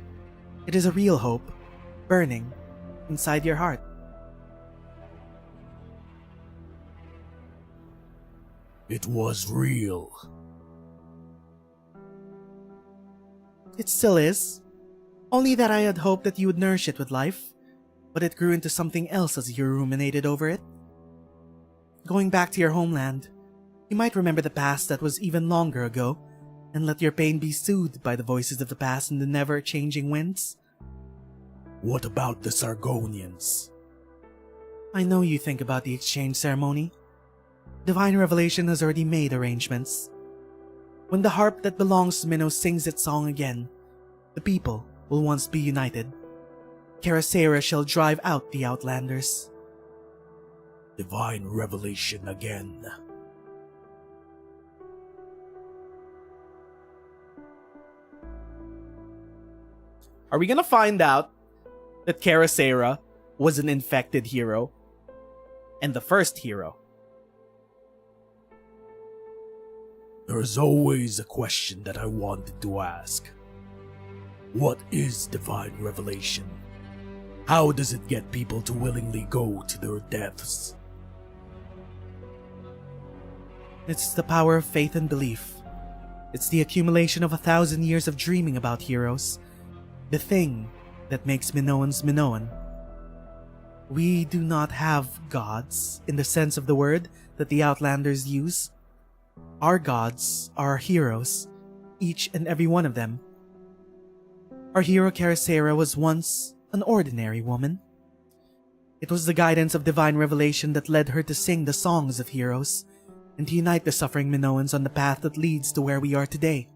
It is a real hope, burning inside your heart. It was real. It still is. Only that I had hoped that you would nourish it with life, but it grew into something else as you ruminated over it. Going back to your homeland, you might remember the past that was even longer ago, and let your pain be soothed by the voices of the past in the never-changing winds. What about the Sargonians? I know you think about the exchange ceremony. Divine Revelation has already made arrangements. When the harp that belongs to Minnow sings its song again, the people will once be united. Karasera shall drive out the Outlanders. Divine Revelation again. Are we gonna find out that Karasera was an infected hero? And the first hero? There's always a question that I wanted to ask. What is Divine Revelation? How does it get people to willingly go to their deaths? It's the power of faith and belief. It's the accumulation of 1,000 years of dreaming about heroes. The thing that makes Minoans Minoan. We do not have gods in the sense of the word that the Outlanders use. Our gods are our heroes, each and every one of them. Our hero Karasera was once an ordinary woman. It was the guidance of Divine Revelation that led her to sing the songs of heroes and to unite the suffering Minoans on the path that leads to where we are today.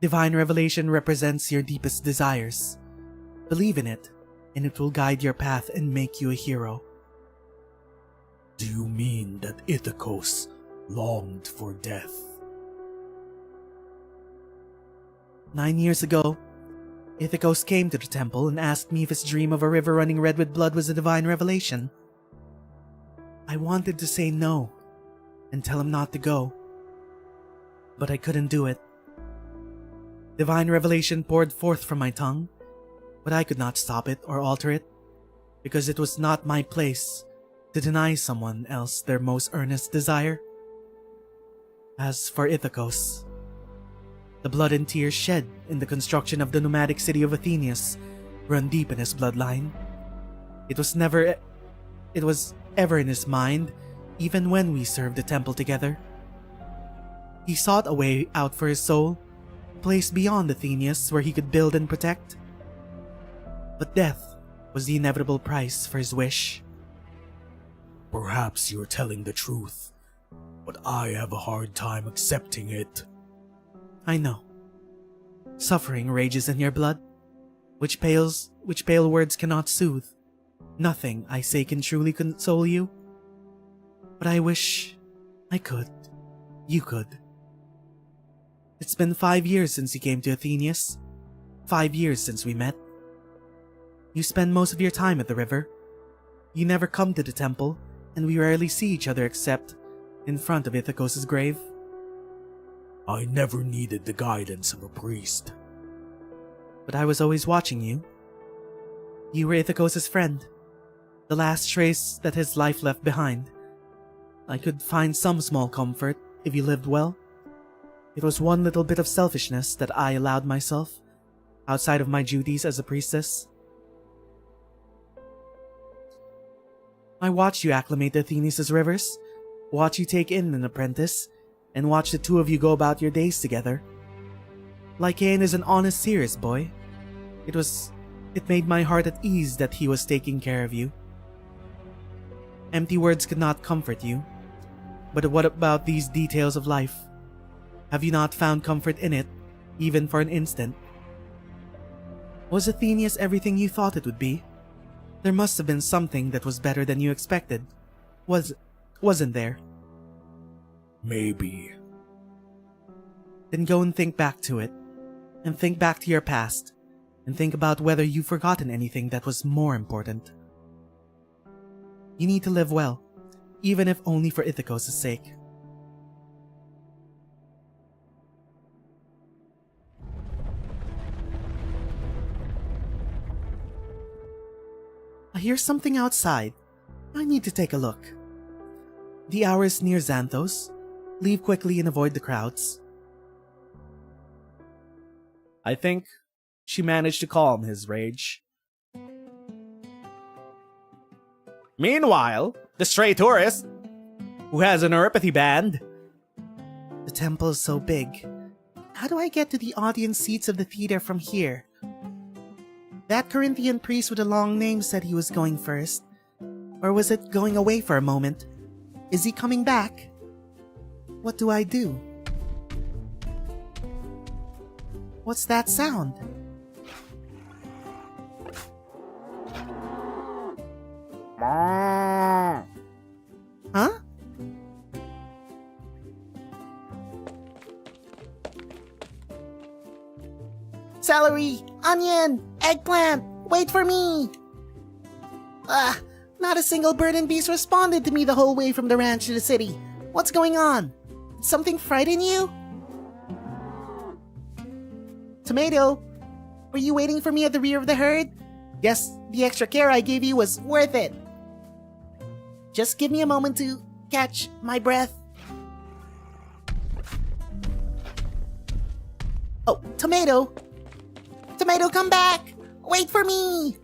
Divine Revelation represents your deepest desires. Believe in it, and it will guide your path and make you a hero. Do you mean that Ithacos longed for death? 9 years ago, Ithacos came to the temple and asked me if his dream of a river running red with blood was a divine revelation. I wanted to say no and tell him not to go, but I couldn't do it. Divine revelation poured forth from my tongue, but I could not stop it or alter it, because it was not my place to deny someone else their most earnest desire. As for Ithacos, the blood and tears shed in the construction of the nomadic city of Athenius run deep in his bloodline. It was ever in his mind, even when we served the temple together. He sought a way out for his soul, a place beyond Athenius where he could build and protect. But death was the inevitable price for his wish. Perhaps you're telling the truth, but I have a hard time accepting it. I know. Suffering rages in your blood, which pale words cannot soothe. Nothing I say can truly console you. But I wish I could. You could. It's been 5 years since you came to Athenius. 5 years since we met. You spend most of your time at the river. You never come to the temple, and we rarely see each other except in front of Ithacos' grave. I never needed the guidance of a priest. But I was always watching you. You were Ithacos' friend, the last trace that his life left behind. I could find some small comfort if you lived well. It was one little bit of selfishness that I allowed myself, outside of my duties as a priestess. I watched you acclimate to Athenius' rivers, watch you take in an apprentice, and watch the two of you go about your days together. Lycaon is an honest, serious boy. It made my heart at ease that he was taking care of you. Empty words could not comfort you. But what about these details of life? Have you not found comfort in it, even for an instant? Was Athenius everything you thought it would be? There must have been something that was better than you expected. Wasn't there? Maybe. Then go and think back to it. And think back to your past. And think about whether you've forgotten anything that was more important. You need to live well, even if only for Ithacos' sake. I hear something outside. I need to take a look. The hour is near Xanthos. Leave quickly and avoid the crowds. I think she managed to calm his rage. Meanwhile, the stray tourist, who has a neuropathy band. The temple is so big. How do I get to the audience seats of the theater from here? That Corinthian priest with a long name said he was going first. Or was it going away for a moment? Is he coming back? What do I do? What's that sound? Huh? Celery! Onion! Eggplant! Wait for me! Not a single bird and beast responded to me the whole way from the ranch to the city. What's going on? Did something frighten you? Tomato, were you waiting for me at the rear of the herd? Guess the extra care I gave you was worth it. Just give me a moment to catch my breath. Oh, Tomato! Tomato, come back! Wait for me!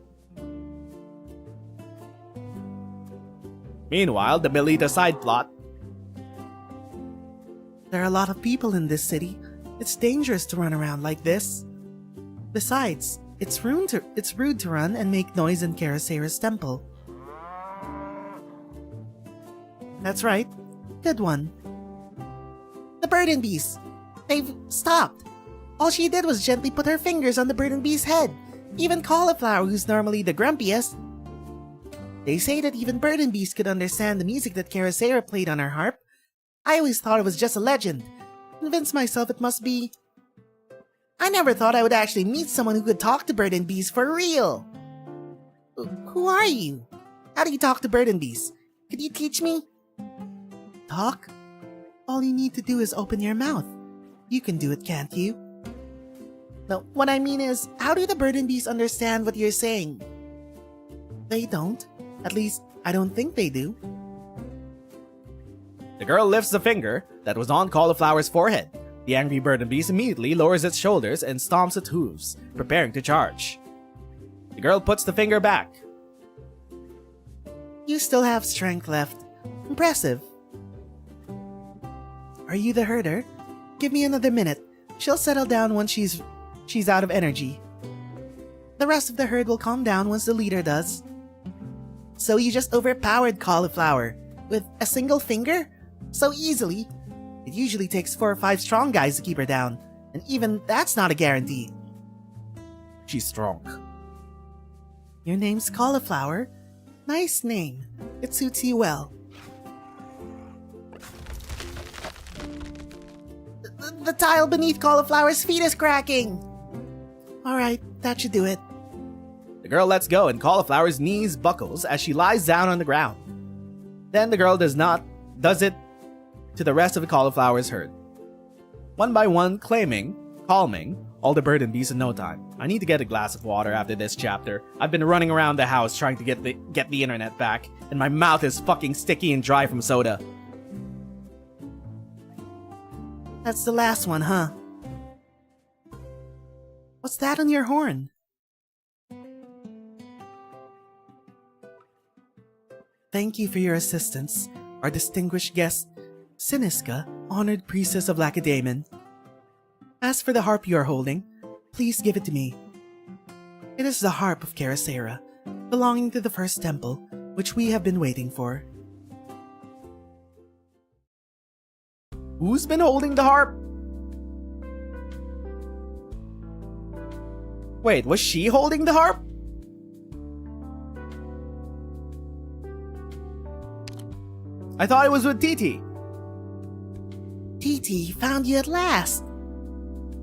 Meanwhile, the Melita side plot. There are a lot of people in this city. It's dangerous to run around like this. Besides, it's rude to run and make noise in Karasera's temple. That's right. Good one. The burden beast. They've stopped. All she did was gently put her fingers on the burden beast's head. Even Cauliflower, who's normally the grumpiest. They say that even burden beast could understand the music that Karasera played on her harp. I always thought it was just a legend. Convinced myself it must be. I never thought I would actually meet someone who could talk to burden beasts for real. Who are you? How do you talk to burden beasts? Could you teach me? Talk? All you need to do is open your mouth. You can do it, can't you? No, what I mean is, how do the burden beasts understand what you're saying? They don't. At least, I don't think they do. The girl lifts the finger that was on Cauliflower's forehead. The angry burden beast immediately lowers its shoulders and stomps its hooves, preparing to charge. The girl puts the finger back. You still have strength left. Impressive. Are you the herder? Give me another minute. She'll settle down once she's out of energy. The rest of the herd will calm down once the leader does. So you just overpowered Cauliflower with a single finger? So easily? It usually takes 4 or 5 strong guys to keep her down, and even that's not a guarantee. She's strong. Your name's Cauliflower? Nice name. It suits you well. The tile beneath Cauliflower's feet is cracking! Alright, that should do it. The girl lets go and Cauliflower's knees buckles as she lies down on the ground. Then the girl does it to the rest of the Cauliflower's herd. One by one, calming all the burden beasts in no time. I need to get a glass of water after this chapter. I've been running around the house trying to get the internet back, and my mouth is fucking sticky and dry from soda. That's the last one, huh? What's that on your horn? Thank you for your assistance, our distinguished guest, Siniska, honored priestess of Lacedaemon. As for the harp you are holding, please give it to me. It is the harp of Karasera, belonging to the first temple, which we have been waiting for. Who's been holding the harp? Wait, was she holding the harp? I thought it was with Titi. Titi, found you at last.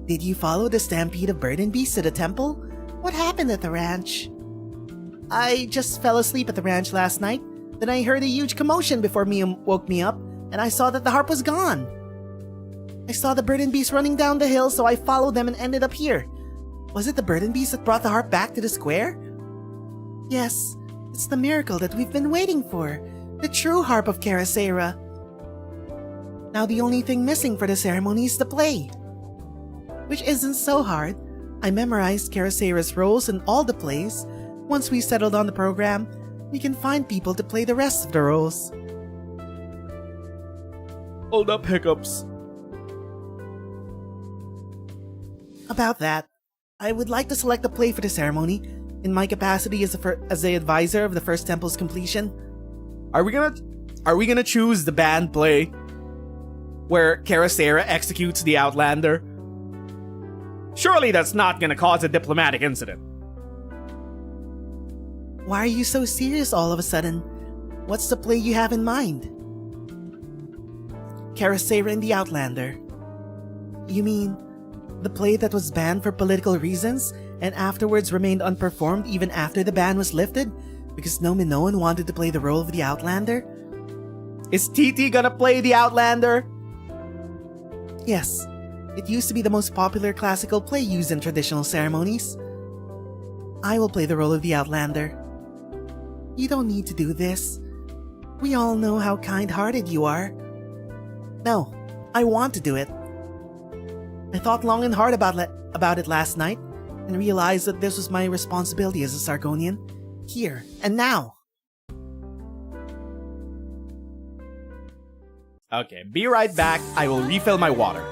Did you follow the stampede of burden beasts to the temple? What happened at the ranch? I just fell asleep at the ranch last night. Then I heard a huge commotion before Mia woke me up, and I saw that the harp was gone. I saw the burden beast running down the hill, so I followed them and ended up here. Was it the burden beast that brought the harp back to the square? Yes, it's the miracle that we've been waiting for. The true harp of Karasera. Now the only thing missing for the ceremony is the play. Which isn't so hard. I memorized Karasera's roles in all the plays. Once we settled on the program, we can find people to play the rest of the roles. Hold up, hiccups. About that, I would like to select a play for the ceremony in my capacity as the advisor of the First Temple's completion. Are we gonna choose the band play where Karasera executes the Outlander? Surely that's not gonna cause a diplomatic incident. Why are you so serious all of a sudden? What's the play you have in mind? Karasera and the Outlander. You mean the play that was banned for political reasons and afterwards remained unperformed even after the ban was lifted because no Minoan wanted to play the role of the Outlander? Is TT gonna play the Outlander? Yes, it used to be the most popular classical play used in traditional ceremonies. I will play the role of the Outlander. You don't need to do this. We all know how kind-hearted you are. No, I want to do it. I thought long and hard about it last night and realized that this was my responsibility as a Sargonian, here and now. Okay, be right back. I will refill my water.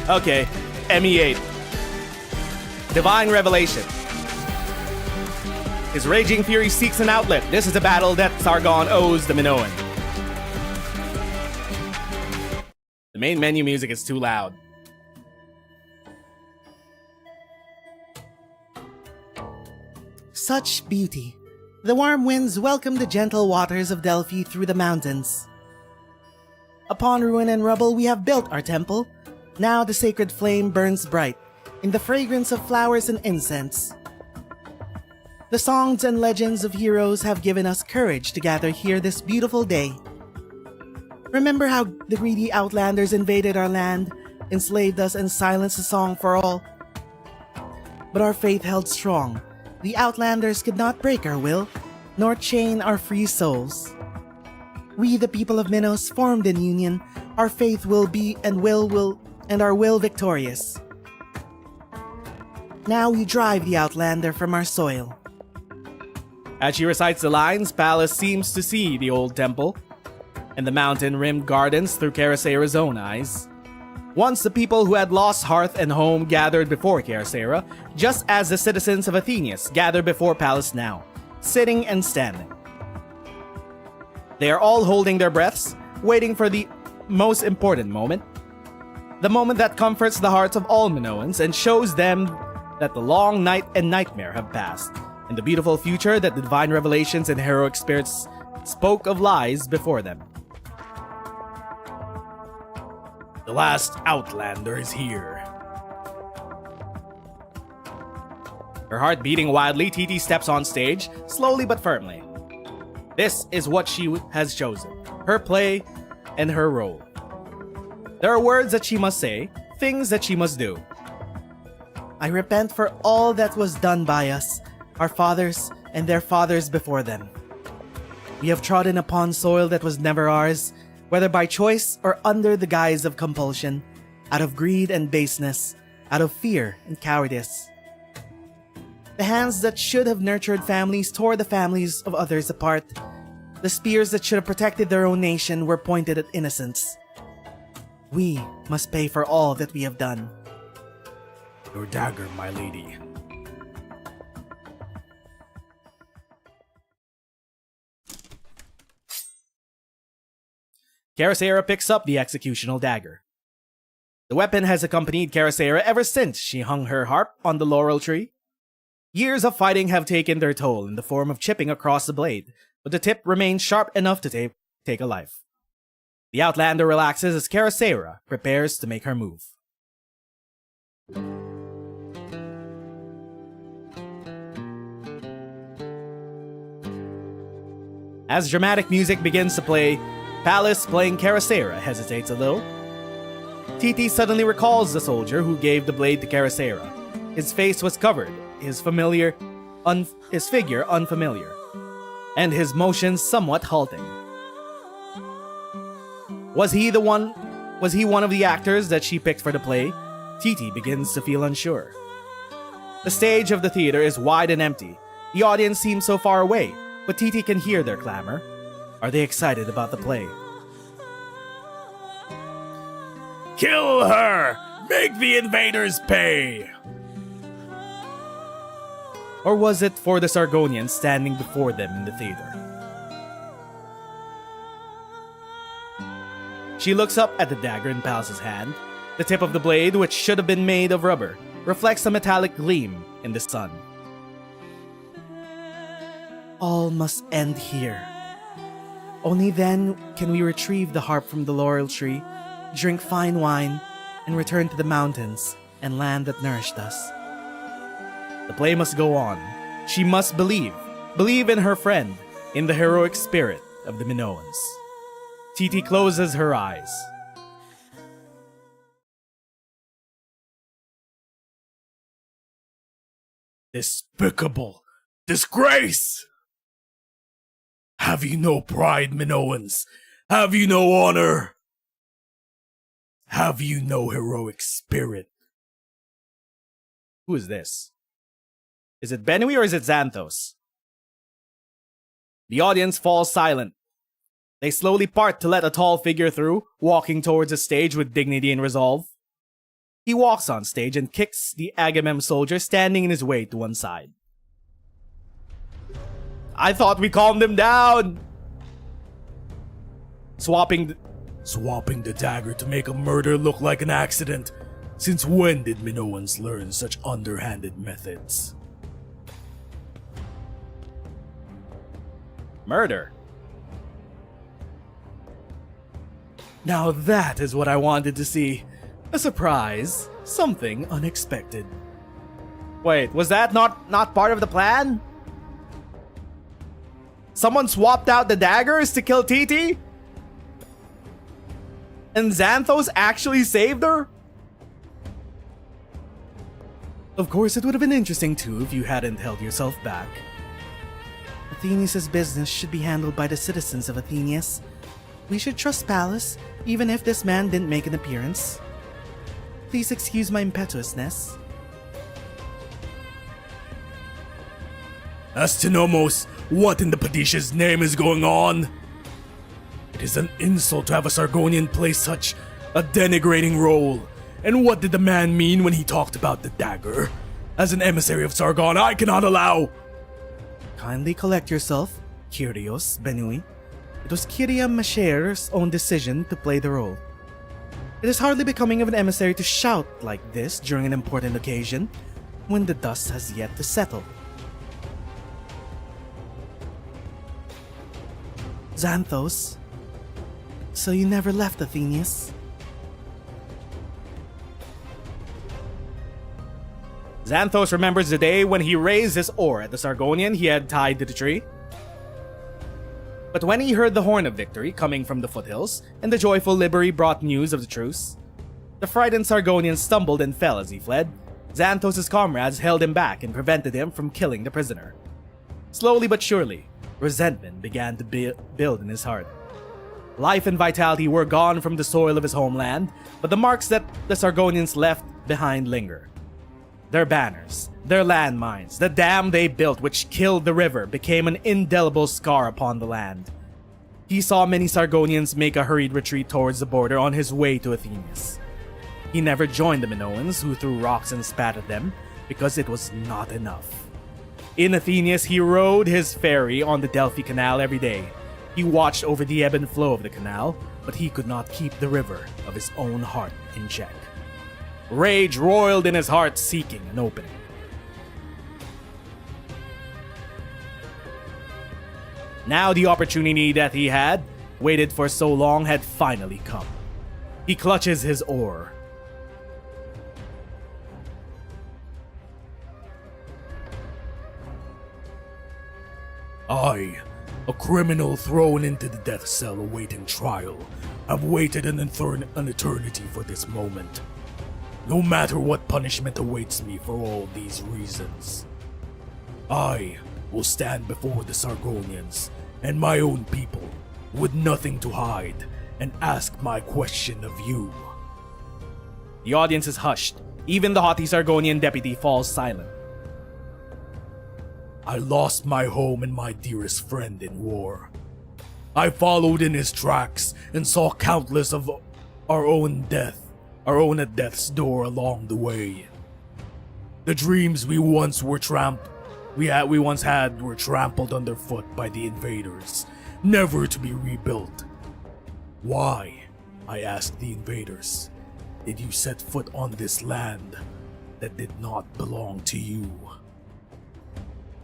Okay, ME-8. Divine Revelation. His raging fury seeks an outlet. This is a battle that Sargon owes the Minoan. The main menu music is too loud. Such beauty. The warm winds welcome the gentle waters of Delphi through the mountains. Upon ruin and rubble we have built our temple. Now the sacred flame burns bright, in the fragrance of flowers and incense. The songs and legends of heroes have given us courage to gather here this beautiful day. Remember how the greedy outlanders invaded our land, enslaved us, and silenced the song for all? But our faith held strong. The outlanders could not break our will, nor chain our free souls. We, the people of Minos, formed in union. Our faith will be and our will victorious. Now we drive the Outlander from our soil. As she recites the lines, Pallas seems to see the old temple and the mountain-rimmed gardens through Karasera's own eyes. Once the people who had lost hearth and home gathered before Karasera, just as the citizens of Athenias gather before Pallas now, sitting and standing. They are all holding their breaths, waiting for the most important moment. The moment that comforts the hearts of all Minoans and shows them that the long night and nightmare have passed, and the beautiful future that the divine revelations and heroic spirits spoke of lies before them. The last Outlander is here. Her heart beating wildly, TT steps on stage, slowly but firmly. This is what she has chosen, her play and her role. There are words that she must say, things that she must do. I repent for all that was done by us, our fathers, and their fathers before them. We have trodden upon soil that was never ours, whether by choice or under the guise of compulsion, out of greed and baseness, out of fear and cowardice. The hands that should have nurtured families tore the families of others apart. The spears that should have protected their own nation were pointed at innocents. We must pay for all that we have done. Your dagger, my lady. Karasera picks up the executional dagger. The weapon has accompanied Karasera ever since she hung her harp on the laurel tree. Years of fighting have taken their toll in the form of chipping across the blade, but the tip remains sharp enough to take a life. The Outlander relaxes as Karasera prepares to make her move. As dramatic music begins to play, Palace playing Karasera hesitates a little. Titi suddenly recalls the soldier who gave the blade to Karasera. His face was covered, his figure unfamiliar, and his motions somewhat halting. Was he one of the actors that she picked for the play? Titi begins to feel unsure. The stage of the theater is wide and empty. The audience seems so far away, but Titi can hear their clamor. Are they excited about the play? Kill her! Make the invaders pay! Or was it for the Sargonians standing before them in the theater? She looks up at the dagger in Palace's hand. The tip of the blade, which should have been made of rubber, reflects a metallic gleam in the sun. All must end here. Only then can we retrieve the harp from the laurel tree, drink fine wine, and return to the mountains and land that nourished us. The play must go on. She must believe in her friend, in the heroic spirit of the Minoans. Titi closes her eyes. Despicable! Disgrace! Have you no pride, Minoans? Have you no honor? Have you no heroic spirit? Who is this? Is it Benui or is it Xanthos? The audience falls silent. They slowly part to let a tall figure through, walking towards the stage with dignity and resolve. He walks on stage and kicks the Agamem soldier standing in his way to one side. I thought we calmed him down! Swapping the dagger to make a murder look like an accident. Since when did Minoans learn such underhanded methods? Murder. Now that is what I wanted to see. A surprise. Something unexpected. Wait, was that not part of the plan? Someone swapped out the daggers to kill Titi? And Xanthos actually saved her? Of course, it would have been interesting too if you hadn't held yourself back. Athenius' business should be handled by the citizens of Athenius. We should trust Pallas, even if this man didn't make an appearance. Please excuse my impetuousness. Astynomos, what in the Padishah's name is going on? It is an insult to have a Sargonian play such a denigrating role. And what did the man mean when he talked about the dagger? As an emissary of Sargon, I cannot allow... Kindly collect yourself, Kyrios Benui. It was Kyria Masher's own decision to play the role. It is hardly becoming of an emissary to shout like this during an important occasion, when the dust has yet to settle. Xanthos, so you never left Athenius? Xanthos remembers the day when he raised his oar at the Sargonian he had tied to the tree. But when he heard the horn of victory coming from the foothills, and the joyful livery brought news of the truce, the frightened Sargonian stumbled and fell as he fled. Xanthos' comrades held him back and prevented him from killing the prisoner. Slowly but surely, resentment began to build in his heart. Life and vitality were gone from the soil of his homeland, but the marks that the Sargonians left behind linger. Their banners, their landmines, the dam they built which killed the river became an indelible scar upon the land. He saw many Sargonians make a hurried retreat towards the border on his way to Athenius. He never joined the Minoans, who threw rocks and spat at them, because it was not enough. In Athenius, he rowed his ferry on the Delphi Canal every day. He watched over the ebb and flow of the canal, but he could not keep the river of his own heart in check. Rage roiled in his heart, seeking an opening. Now the opportunity that he had waited for so long had finally come. He clutches his oar. I, a criminal thrown into the death cell awaiting trial, have waited an eternity for this moment. No matter what punishment awaits me for all these reasons, I will stand before the Sargonians and my own people with nothing to hide and ask my question of you. The audience is hushed. Even the haughty Sargonian deputy falls silent. I lost my home and my dearest friend in war. I followed in his tracks and saw countless of our own at death's door along the way. The dreams we once had were trampled underfoot by the invaders, never to be rebuilt. Why, I asked the invaders, did you set foot on this land that did not belong to you?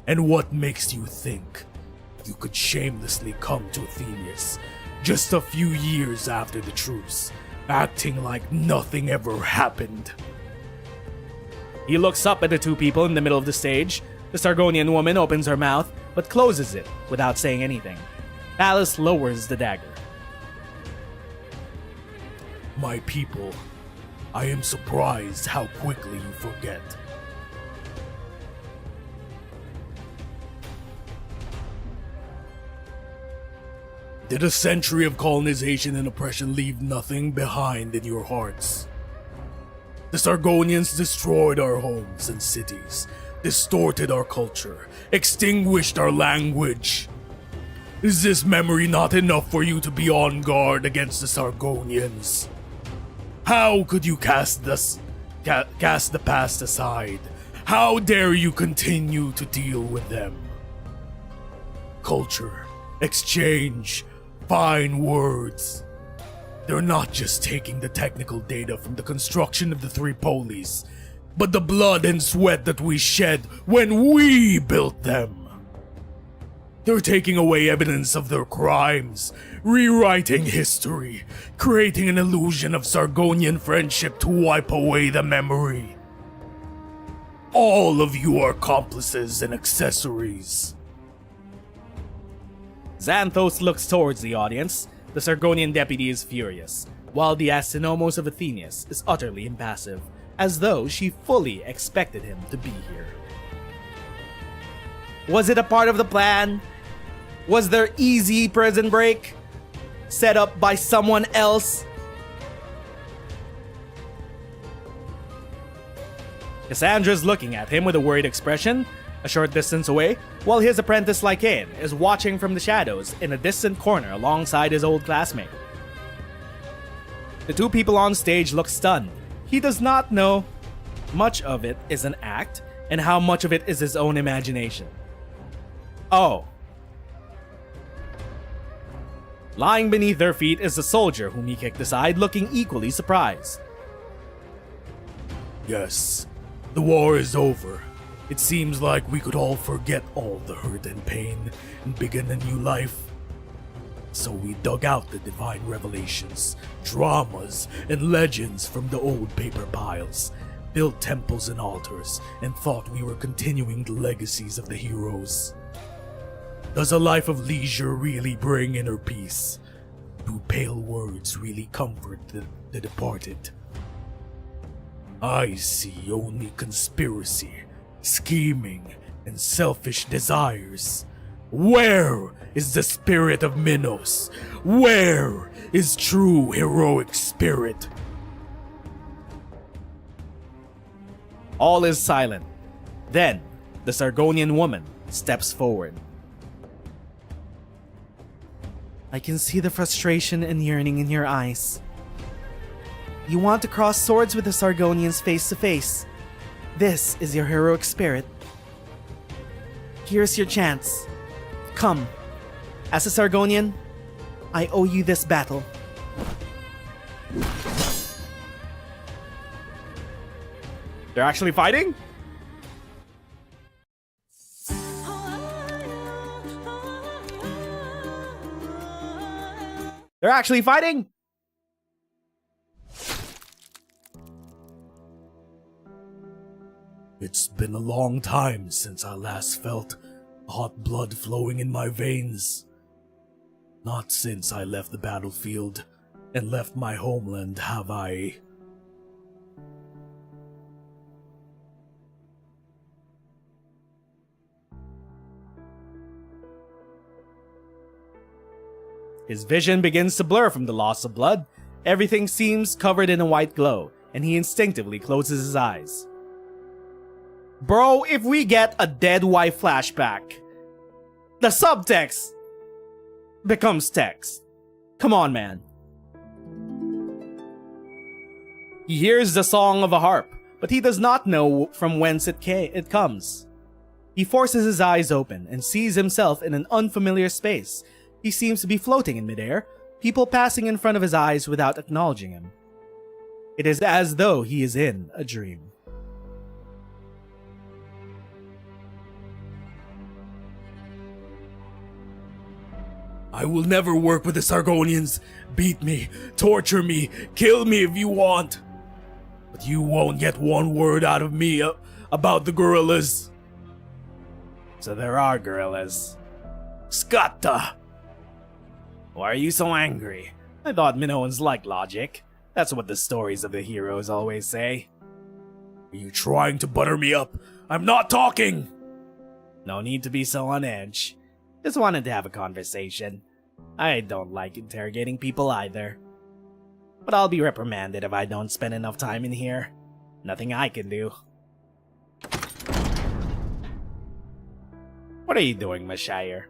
And what makes you think you could shamelessly come to Athenius just a few years after the truce, acting like nothing ever happened? He looks up at the two people in the middle of the stage. The Sargonian woman opens her mouth, but closes it without saying anything. Pallas lowers the dagger. My people, I am surprised how quickly you forget. Did a century of colonization and oppression leave nothing behind in your hearts? The Sargonians destroyed our homes and cities, distorted our culture, extinguished our language. Is this memory not enough for you to be on guard against the Sargonians? How could you cast the past aside? How dare you continue to deal with them? Culture, exchange, fine words. They're not just taking the technical data from the construction of the three polis, but the blood and sweat that we shed when we built them. They're taking away evidence of their crimes, rewriting history, creating an illusion of Sargonian friendship to wipe away the memory. All of you are accomplices and accessories. Xanthos looks towards the audience. The Sargonian deputy is furious, while the Astronomos of Athenius is utterly impassive, as though she fully expected him to be here. Was it a part of the plan? Was there easy prison break? Set up by someone else? Cassandra's looking at him with a worried expression, a short distance away, while his apprentice Lycaon is watching from the shadows in a distant corner alongside his old classmate. The two people on stage look stunned. He does not know much of it is an act and how much of it is his own imagination. Oh. Lying beneath their feet is the soldier whom he kicked aside, looking equally surprised. Yes, the war is over. It seems like we could all forget all the hurt and pain and begin a new life. So we dug out the divine revelations, dramas, and legends from the old paper piles, built temples and altars, and thought we were continuing the legacies of the heroes. Does a life of leisure really bring inner peace? Do pale words really comfort the departed? I see only conspiracy, scheming, and selfish desires. Where is the spirit of Minos? Where is true heroic spirit? All is silent. Then, the Sargonian woman steps forward. I can see the frustration and yearning in your eyes. You want to cross swords with the Sargonians face to face. This is your heroic spirit. Here's your chance. Come. As a Sargonian, I owe you this battle. They're actually fighting? They're actually fighting? It's been a long time since I last felt hot blood flowing in my veins. Not since I left the battlefield and left my homeland have I. His vision begins to blur from the loss of blood. Everything seems covered in a white glow, and he instinctively closes his eyes. Bro, if we get a dead wife flashback, the subtext becomes text. Come on, man. He hears the song of a harp, but he does not know from whence it comes. He forces his eyes open and sees himself in an unfamiliar space. He seems to be floating in midair, people passing in front of his eyes without acknowledging him. It is as though he is in a dream. I will never work with the Sargonians. Beat me, torture me, kill me if you want. But you won't get one word out of me about the gorillas. So there are gorillas. Scatta! Why are you so angry? I thought Minoans liked logic. That's what the stories of the heroes always say. Are you trying to butter me up? I'm not talking! No need to be so on edge. Just wanted to have a conversation. I don't like interrogating people either. But I'll be reprimanded if I don't spend enough time in here. Nothing I can do. What are you doing, Mashire?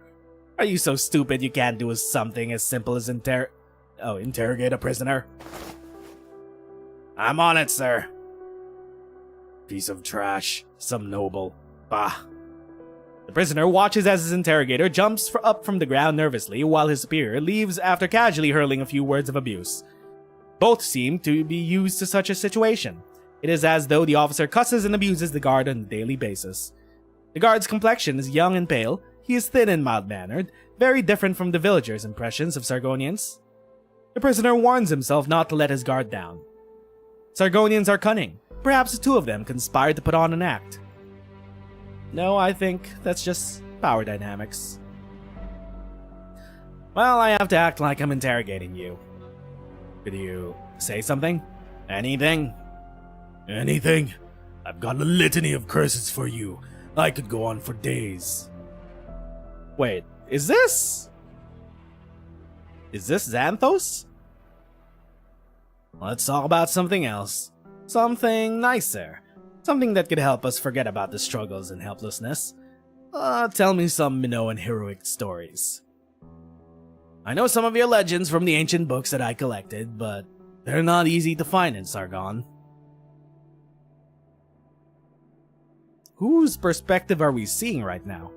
Are you so stupid you can't do something as simple as interrogate a prisoner? I'm on it, sir. Piece of trash. Some noble. Bah. The prisoner watches as his interrogator jumps up from the ground nervously while his superior leaves after casually hurling a few words of abuse. Both seem to be used to such a situation. It is as though the officer cusses and abuses the guard on a daily basis. The guard's complexion is young and pale. He is thin and mild-mannered, very different from the villagers' impressions of Sargonians. The prisoner warns himself not to let his guard down. Sargonians are cunning. Perhaps the two of them conspired to put on an act. No, I think that's just power dynamics. Well, I have to act like I'm interrogating you. Could you say something? Anything? Anything? I've got a litany of curses for you. I could go on for days. Wait, is this Xanthos? Let's talk about something else. Something nicer. Something that could help us forget about the struggles and helplessness. Tell me some Minoan heroic stories. I know some of your legends from the ancient books that I collected, but they're not easy to find in Sargon. Whose perspective are we seeing right now?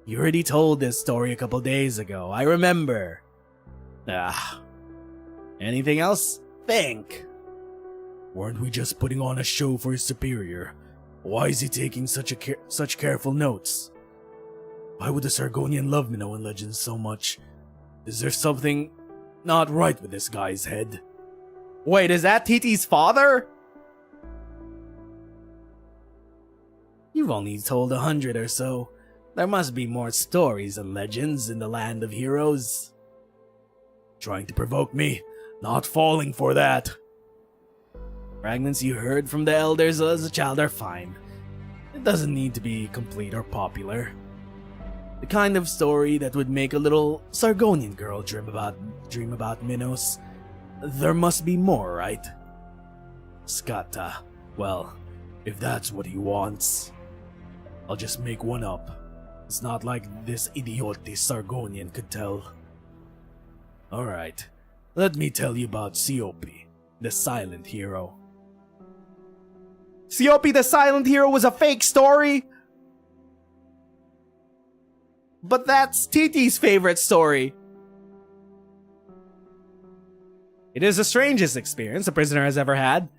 You already told this story a couple days ago, I remember. Anything else? Think. Weren't we just putting on a show for his superior? Why is he taking such careful notes? Why would the Sargonian love Minoan legends so much? Is there something not right with this guy's head? Wait, is that Titi's father? You've only told 100 or so. There must be more stories and legends in the land of heroes. Trying to provoke me? Not falling for that. Fragments you heard from the elders as a child are fine. It doesn't need to be complete or popular. The kind of story that would make a little Sargonian girl dream about Minos. There must be more, right? Scatta. Well, if that's what he wants, I'll just make one up. It's not like this idiote Sargonian could tell. Alright, let me tell you about Siopi, the silent hero. Siopi the Silent Hero was a fake story? But that's Titi's favorite story. It is the strangest experience a prisoner has ever had.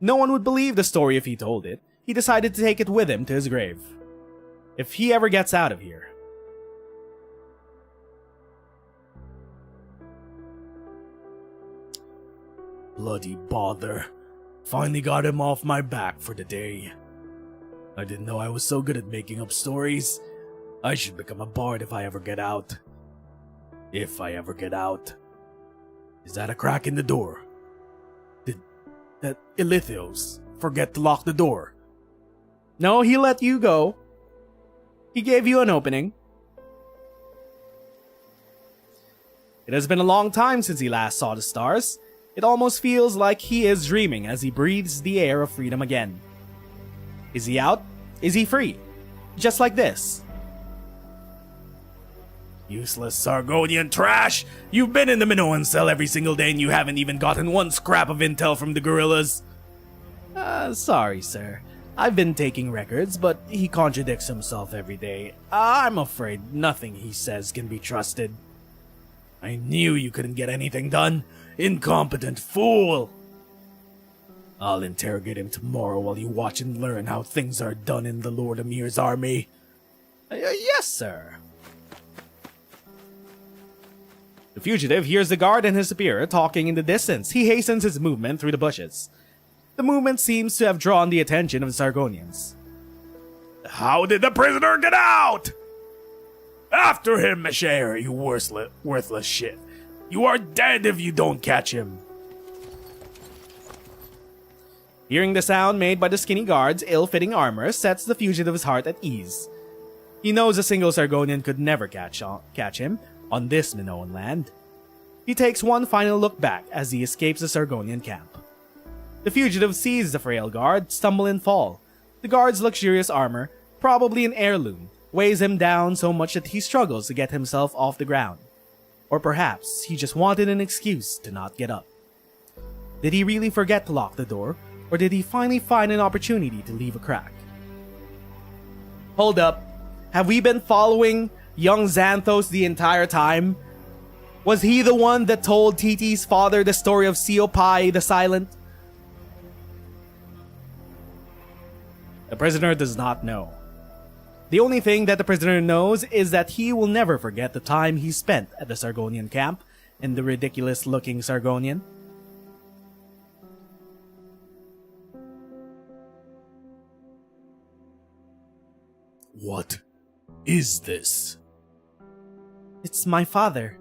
No one would believe the story if he told it. He decided to take it with him to his grave. If he ever gets out of here. Bloody bother. Finally got him off my back for the day. I didn't know I was so good at making up stories. I should become a bard if I ever get out. If I ever get out. Is that a crack in the door? Did that Ilithios forget to lock the door? No, he let you go. He gave you an opening. It has been a long time since he last saw the stars. It almost feels like he is dreaming as he breathes the air of freedom again. Is he out? Is he free? Just like this. Useless Sargonian trash! You've been in the Minoan cell every single day and you haven't even gotten one scrap of intel from the gorillas. Sorry, sir. I've been taking records, but he contradicts himself every day. I'm afraid nothing he says can be trusted. I knew you couldn't get anything done. Incompetent fool! I'll interrogate him tomorrow while you watch and learn how things are done in the Lord Amir's army. Yes, sir. The fugitive hears the guard and his superior talking in the distance. He hastens his movement through the bushes. The movement seems to have drawn the attention of the Sargonians. How did the prisoner get out? After him, Mesher, you worthless shit. You are dead if you don't catch him. Hearing the sound made by the skinny guard's ill-fitting armor sets the fugitive's heart at ease. He knows a single Sargonian could never catch him on this Minoan land. He takes one final look back as he escapes the Sargonian camp. The fugitive sees the frail guard stumble and fall. The guard's luxurious armor, probably an heirloom, weighs him down so much that he struggles to get himself off the ground. Or perhaps he just wanted an excuse to not get up. Did he really forget to lock the door, or did he finally find an opportunity to leave a crack? Hold up. Have we been following young Xanthos the entire time? Was he the one that told Titi's father the story of Siopi the Silent? The prisoner does not know. The only thing that the prisoner knows is that he will never forget the time he spent at the Sargonian camp and the ridiculous-looking Sargonian. What is this? It's my father.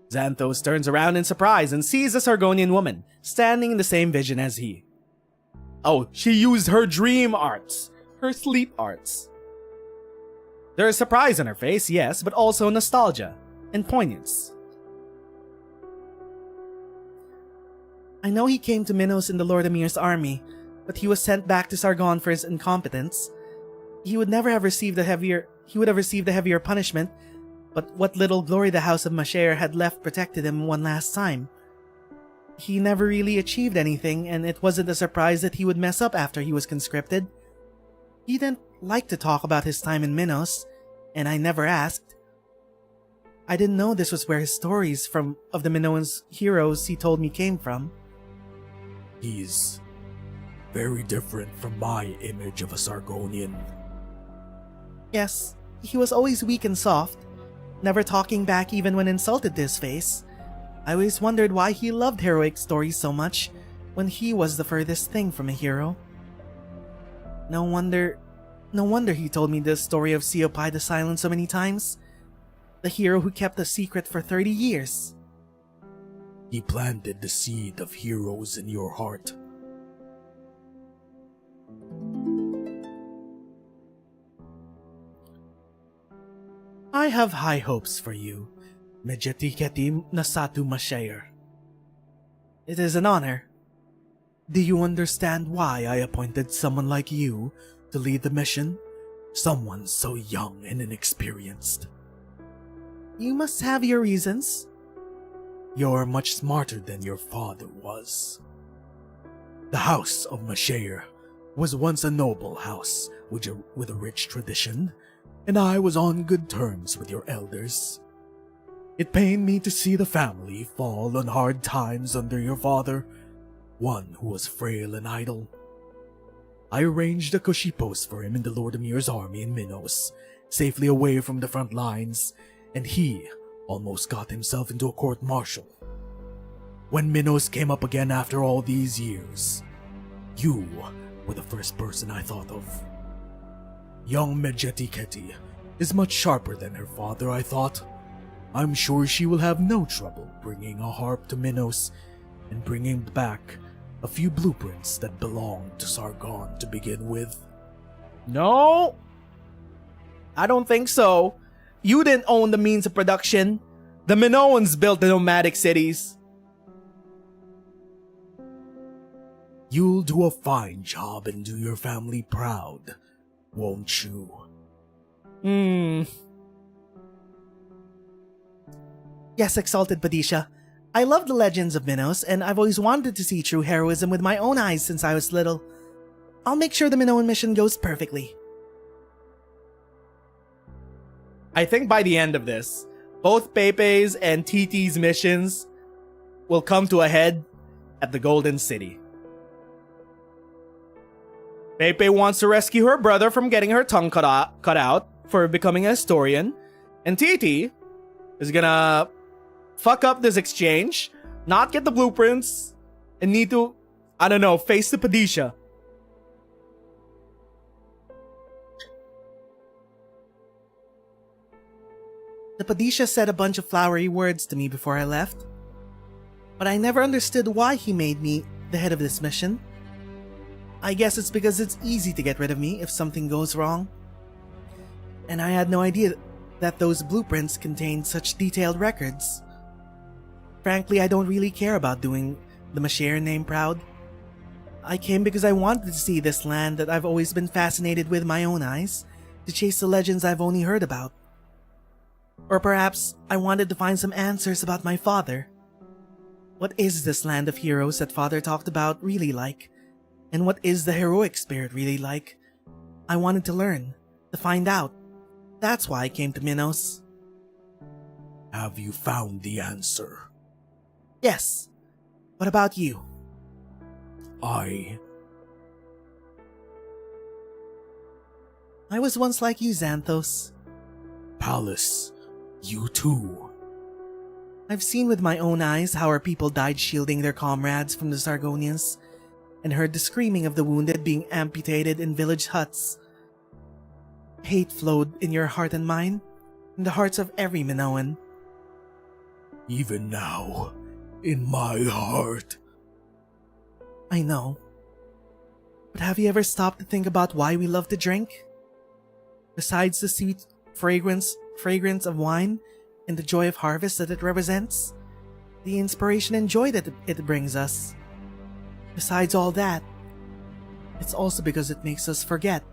Xanthos turns around in surprise and sees a Sargonian woman standing in the same vision as he. Oh, she used her dream arts, her sleep arts. There is surprise on her face, yes, but also nostalgia and poignance. I know he came to Minos in the Lord Amir's army, but he was sent back to Sargon for his incompetence. He would have received a heavier punishment, but what little glory the House of Mesher had left protected him one last time. He never really achieved anything, and it wasn't a surprise that he would mess up after he was conscripted. He didn't like to talk about his time in Minos, and I never asked. I didn't know this was where his stories of the Minoan heroes he told me came from. He's very different from my image of a Sargonian. Yes, he was always weak and soft, never talking back even when insulted to his face. I always wondered why he loved heroic stories so much when he was the furthest thing from a hero. No wonder he told me the story of Siopi the Silent so many times. The hero who kept the secret for 30 years. He planted the seed of heroes in your heart. I have high hopes for you, Medjehtiqedti Nasatu Mashayer. It is an honor. Do you understand why I appointed someone like you to lead the mission? Someone so young and inexperienced. You must have your reasons. You're much smarter than your father was. The House of Mashayer was once a noble house with a rich tradition, and I was on good terms with your elders. It pained me to see the family fall on hard times under your father, one who was frail and idle. I arranged a cushy post for him in the Lord Emir's army in Minos, safely away from the front lines, and he almost got himself into a court-martial. When Minos came up again after all these years, you were the first person I thought of. Young Medjehtiqedti is much sharper than her father, I thought. I'm sure she will have no trouble bringing a harp to Minos and bringing back a few blueprints that belonged to Sargon to begin with. No, I don't think so. You didn't own the means of production. The Minoans built the nomadic cities. You'll do a fine job and do your family proud, won't you? Yes, Exalted Padisha. I love the legends of Minos, and I've always wanted to see true heroism with my own eyes since I was little. I'll make sure the Minoan mission goes perfectly. I think by the end of this, both Pepe's and TT's missions will come to a head at the Golden City. Pepe wants to rescue her brother from getting her tongue cut out for becoming a historian, and TT is gonna fuck up this exchange, not get the blueprints, and need to, I don't know, face the Padisha. The Padisha said a bunch of flowery words to me before I left, but I never understood why he made me the head of this mission. I guess it's because it's easy to get rid of me if something goes wrong. And I had no idea that those blueprints contained such detailed records. Frankly, I don't really care about doing the Mashayer name proud. I came because I wanted to see this land that I've always been fascinated with my own eyes, to chase the legends I've only heard about. Or perhaps I wanted to find some answers about my father. What is this land of heroes that father talked about really like? And what is the heroic spirit really like? I wanted to learn, to find out. That's why I came to Minos. Have you found the answer? Yes. What about you? I was once like you, Xanthos. Pallas, you too. I've seen with my own eyes how our people died shielding their comrades from the Sargonians, and heard the screaming of the wounded being amputated in village huts. Hate flowed in your heart and mine, in the hearts of every Minoan. Even now, in my heart. I know. But have you ever stopped to think about why we love to drink? Besides the sweet fragrance of wine and the joy of harvest that it represents, the inspiration and joy that it brings us. Besides all that, it's also because it makes us forget,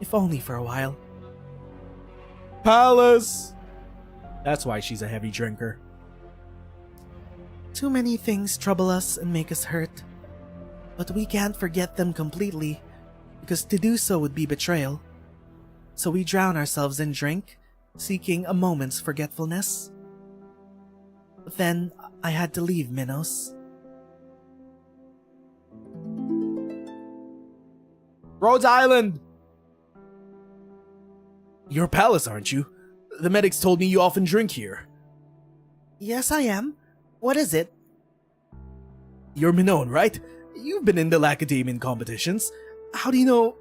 if only for a while. Pallas! That's why she's a heavy drinker. Too many things trouble us and make us hurt, but we can't forget them completely, because to do so would be betrayal. So we drown ourselves in drink, seeking a moment's forgetfulness. But then I had to leave Minos. Rhodes Island! You're Pallas, aren't you? The medics told me you often drink here. Yes, I am. What is it? You're Minoan, right? You've been in the Lacedaemonian competitions. How do you know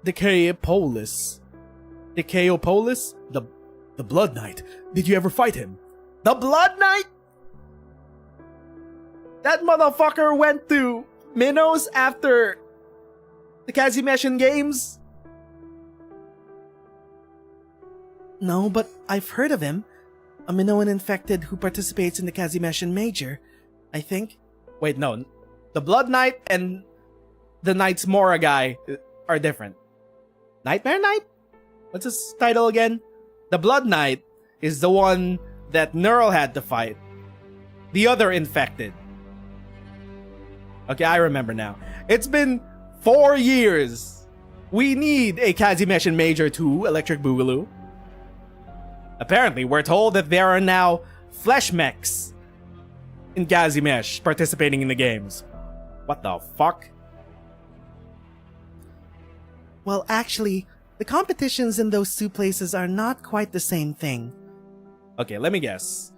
Decaeopolis? Decaeopolis? The Blood Knight. Did you ever fight him? The Blood Knight? That motherfucker went to Minos after the Kazimeshan Games? No, but I've heard of him. A Minoan infected who participates in the Kazimeshan Major, I think. Wait, no. The Blood Knight and the Knight's Mora guy are different. Nightmare Knight? What's his title again? The Blood Knight is the one that Neural had to fight. The other infected. Okay, I remember now. It's been 4 years. We need a Kazimeshan Major 2 Electric Boogaloo. Apparently, we're told that there are now flesh mechs in Kazimesh participating in the games. What the fuck? Well, actually, the competitions in those two places are not quite the same thing. Okay, let me guess.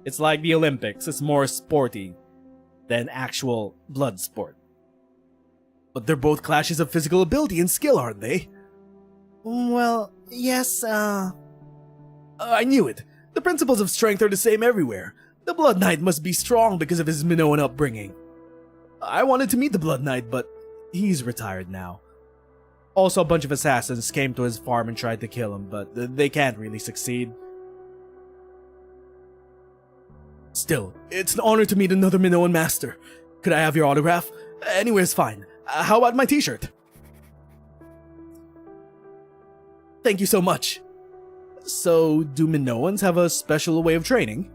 It's like the Olympics. It's more sporty than actual blood sport. But they're both clashes of physical ability and skill, aren't they? Well, yes, I knew it. The principles of strength are the same everywhere. The Blood Knight must be strong because of his Minoan upbringing. I wanted to meet the Blood Knight, but he's retired now. Also, a bunch of assassins came to his farm and tried to kill him, but they can't really succeed. Still, it's an honor to meet another Minoan master. Could I have your autograph? Anywhere's fine. How about my t-shirt? Thank you so much. So, do Minoans have a special way of training?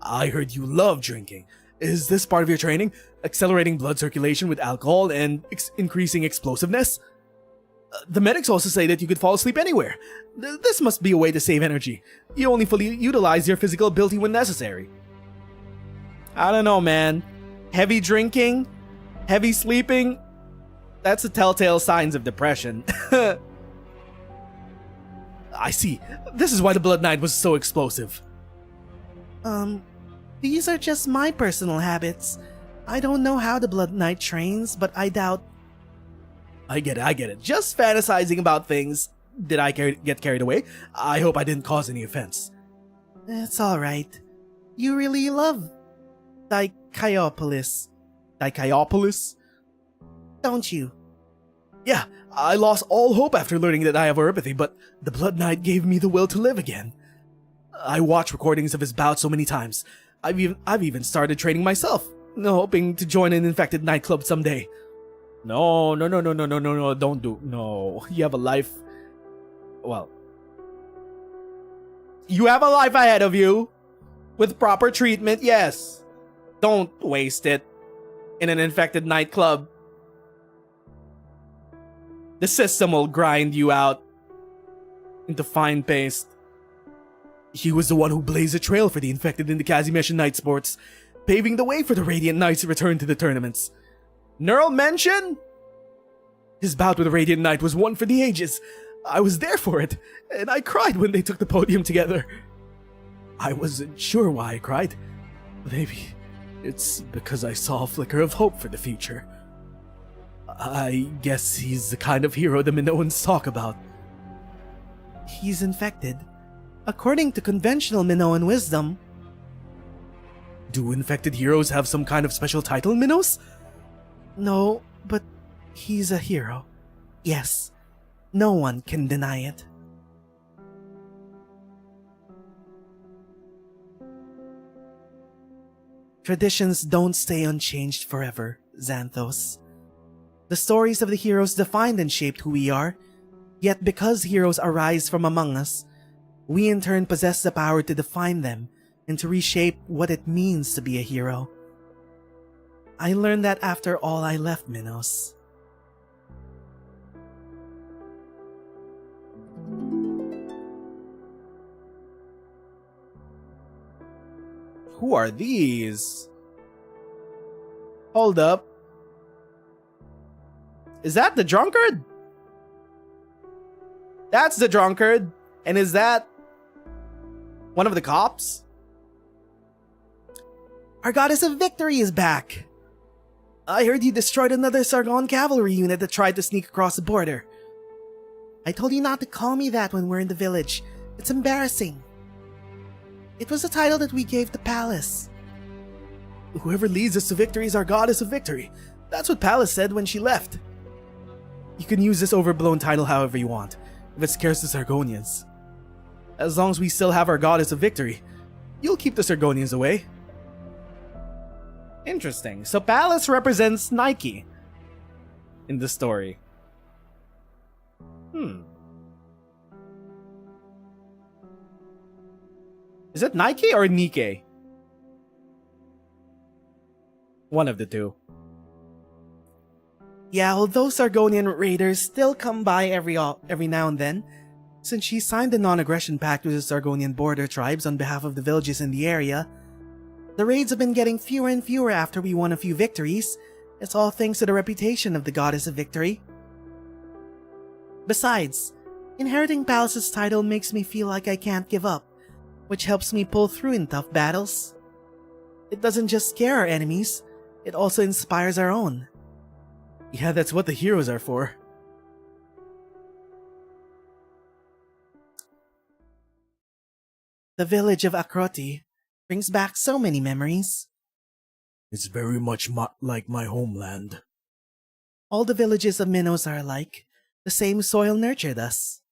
I heard you love drinking. Is this part of your training? Accelerating blood circulation with alcohol and increasing explosiveness? The medics also say that you could fall asleep anywhere. This must be a way to save energy. You only fully utilize your physical ability when necessary. I don't know, man. Heavy drinking, heavy sleeping, that's the telltale signs of depression. I see. This is why the Blood Knight was so explosive. These are just my personal habits. I don't know how the Blood Knight trains, but I doubt... I get it. Just fantasizing about things. Did I get carried away? I hope I didn't cause any offense. It's alright. You really love Dikiopolis. Dikiopolis? Don't you? Yeah, I lost all hope after learning that I have neuropathy, but the Blood Knight gave me the will to live again. I watched recordings of his bouts so many times. I've even started training myself, hoping to join an infected nightclub someday. No, don't do. No, you have a life. Well, you have a life ahead of you. With proper treatment, yes. Don't waste it in an infected nightclub. The system will grind you out into fine paste. He was the one who blazed a trail for the infected in the Kazimeshan Night Sports, paving the way for the Radiant Knights to return to the tournaments. Neural mention? His bout with the Radiant Knight was one for the ages. I was there for it, and I cried when they took the podium together. I wasn't sure why I cried. Maybe it's because I saw a flicker of hope for the future. I guess he's the kind of hero the Minoans talk about. He's infected. According to conventional Minoan wisdom. Do infected heroes have some kind of special title, Minos? No, but he's a hero. Yes, no one can deny it. Traditions don't stay unchanged forever, Xanthos. The stories of the heroes defined and shaped who we are, yet because heroes arise from among us, we in turn possess the power to define them and to reshape what it means to be a hero. I learned that after all I left Minos. Who are these? Hold up. Is that the drunkard? That's the drunkard. And is that one of the cops? Our goddess of victory is back. I heard you destroyed another Sargon cavalry unit that tried to sneak across the border. I told you not to call me that when we're in the village. It's embarrassing. It was a title that we gave the palace. Whoever leads us to victory is our goddess of victory. That's what Pallas said when she left. You can use this overblown title however you want, if it scares the Sargonians. As long as we still have our goddess of victory, you'll keep the Sargonians away. Interesting. So Palace represents Nike in the story. Is it Nike or Nike? One of the two. Yeah, although Sargonian raiders still come by every now and then, since she signed the non-aggression pact with the Sargonian border tribes on behalf of the villages in the area, the raids have been getting fewer and fewer after we won a few victories. It's all thanks to the reputation of the goddess of victory. Besides, inheriting Palace's title makes me feel like I can't give up, which helps me pull through in tough battles. It doesn't just scare our enemies, it also inspires our own. Yeah, that's what the heroes are for. The village of Arknights brings back so many memories. It's very much like my homeland. All the villages of Minos are alike. The same soil nurtured us.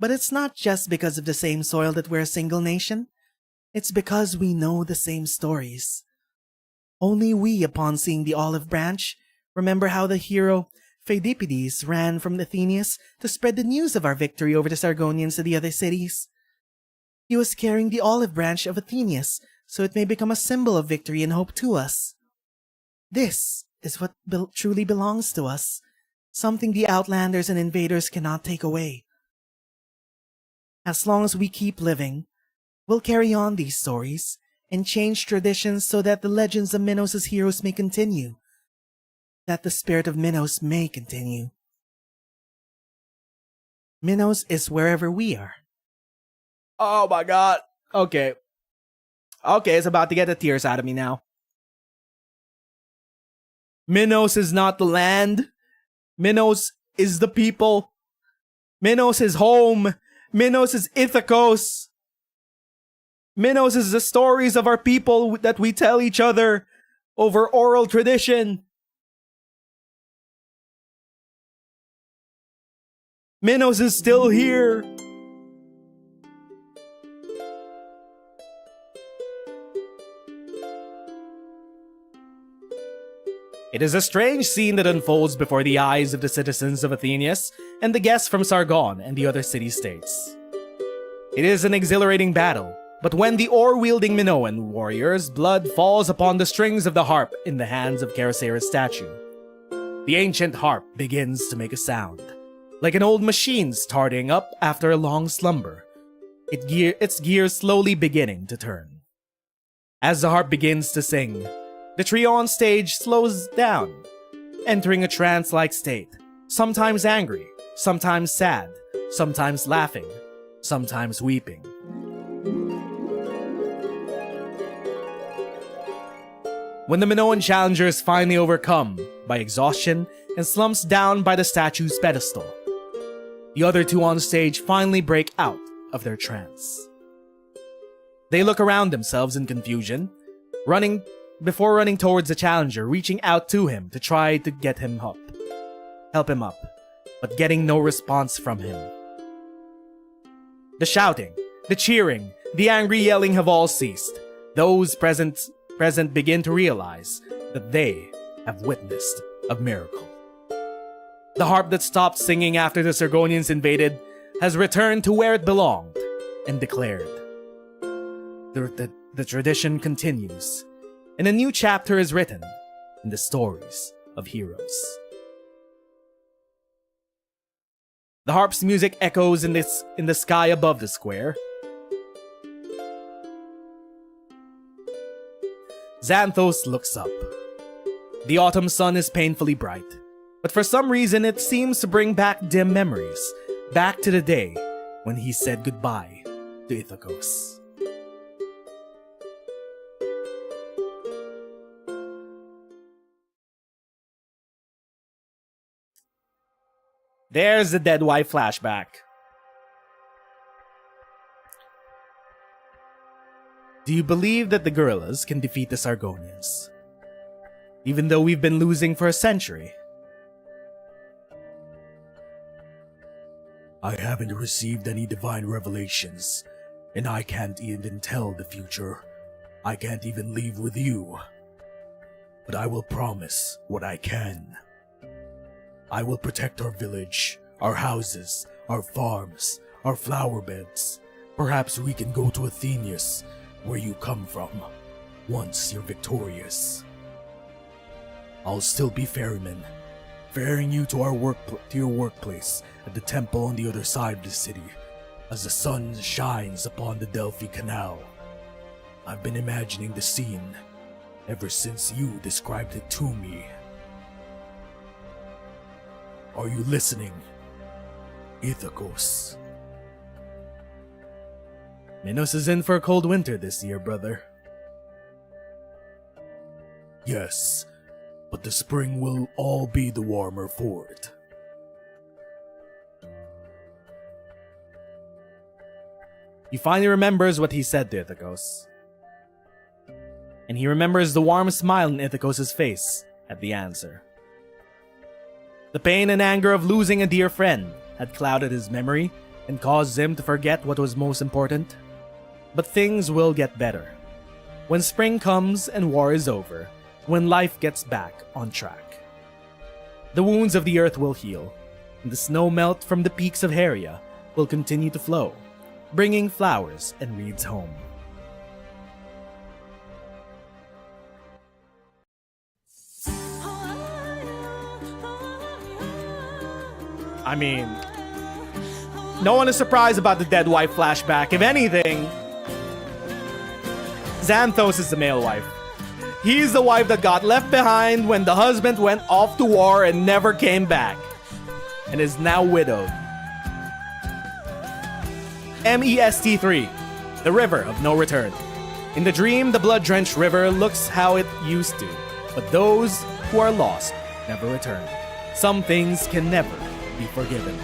But it's not just because of the same soil that we're a single nation. It's because we know the same stories. Only we, upon seeing the olive branch, remember how the hero Pheidipides ran from Athenius to spread the news of our victory over the Sargonians to the other cities. He was carrying the olive branch of Athenius, so it may become a symbol of victory and hope to us. This is what truly belongs to us, something the outlanders and invaders cannot take away. As long as we keep living, we'll carry on these stories and change traditions so that the legends of Minos' heroes may continue, that the spirit of Minos may continue. Minos is wherever we are. Oh my god. Okay. Okay, it's about to get the tears out of me now. Minos is not the land. Minos is the people. Minos is home. Minos is Ithacos. Minos is the stories of our people that we tell each other over oral tradition. Minos is still here. It is a strange scene that unfolds before the eyes of the citizens of Athenius and the guests from Sargon and the other city-states. It is an exhilarating battle, but when the oar-wielding Minoan warrior's blood falls upon the strings of the harp in the hands of Chrysaor's statue, the ancient harp begins to make a sound, like an old machine starting up after a long slumber, its gears slowly beginning to turn. As the harp begins to sing, the trio on stage slows down, entering a trance-like state, sometimes angry, sometimes sad, sometimes laughing, sometimes weeping. When the Minoan challenger is finally overcome by exhaustion and slumps down by the statue's pedestal, the other two on stage finally break out of their trance. They look around themselves in confusion, before running towards the challenger, reaching out to him to try to get him up. Help him up, but getting no response from him. The shouting, the cheering, the angry yelling have all ceased. Those present begin to realize that they have witnessed a miracle. The harp that stopped singing after the Sargonians invaded has returned to where it belonged and declared. The tradition continues, and a new chapter is written in the stories of heroes. The harp's music echoes in the sky above the square. Xanthos looks up. The autumn sun is painfully bright, but for some reason it seems to bring back dim memories, back to the day when he said goodbye to Ithacos. There's the dead wife flashback. Do you believe that the gorillas can defeat the Sargonians? Even though we've been losing for a century? I haven't received any divine revelations, and I can't even tell the future. I can't even leave with you. But I will promise what I can. I will protect our village, our houses, our farms, our flower beds. Perhaps we can go to Athenius, where you come from, once you're victorious. I'll still be ferryman, ferrying you to your workplace at the temple on the other side of the city, as the sun shines upon the Delphi Canal. I've been imagining the scene ever since you described it to me. Are you listening? Ithacos. Minos is in for a cold winter this year, brother. Yes, but the spring will all be the warmer for it. He finally remembers what he said to Ithacos. And he remembers the warm smile on Ithacos' face at the answer. The pain and anger of losing a dear friend had clouded his memory and caused him to forget what was most important. But things will get better. When spring comes and war is over, when life gets back on track. The wounds of the earth will heal, and the snow melt from the peaks of Heria will continue to flow, bringing flowers and reeds home. I mean, no one is surprised about the dead wife flashback. If anything, Xanthos is the male wife. He's the wife that got left behind when the husband went off to war and never came back, and is now widowed. ME-ST-3, the river of no return. In the dream, the blood-drenched river looks how it used to, but those who are lost never return. Some things can never be forgiven.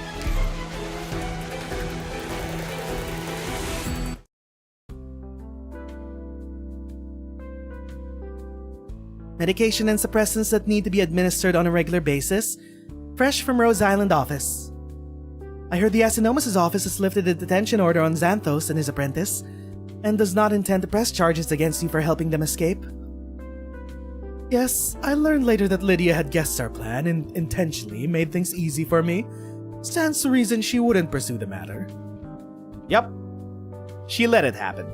Medication and suppressants that need to be administered on a regular basis, fresh from Rhodes Island office. I heard the Asinomus' office has lifted a detention order on Xanthos and his apprentice, and does not intend to press charges against you for helping them escape. Yes, I learned later that Lydia had guessed our plan and intentionally made things easy for me. Stands to reason she wouldn't pursue the matter. Yep, she let it happen.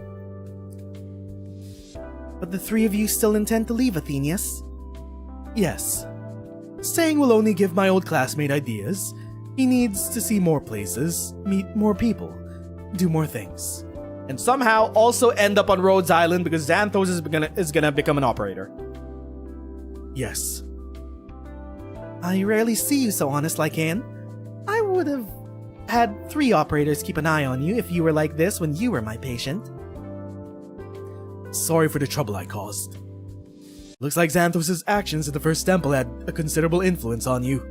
But the three of you still intend to leave Athenius? Yes. Staying will only give my old classmate ideas. He needs to see more places, meet more people, do more things. And somehow also end up on Rhodes Island because Xanthos is gonna become an operator. Yes. I rarely see you so honest, Lycaon. I would have had 3 operators keep an eye on you if you were like this when you were my patient. Sorry for the trouble I caused. Looks like Xanthos' actions at the first temple had a considerable influence on you.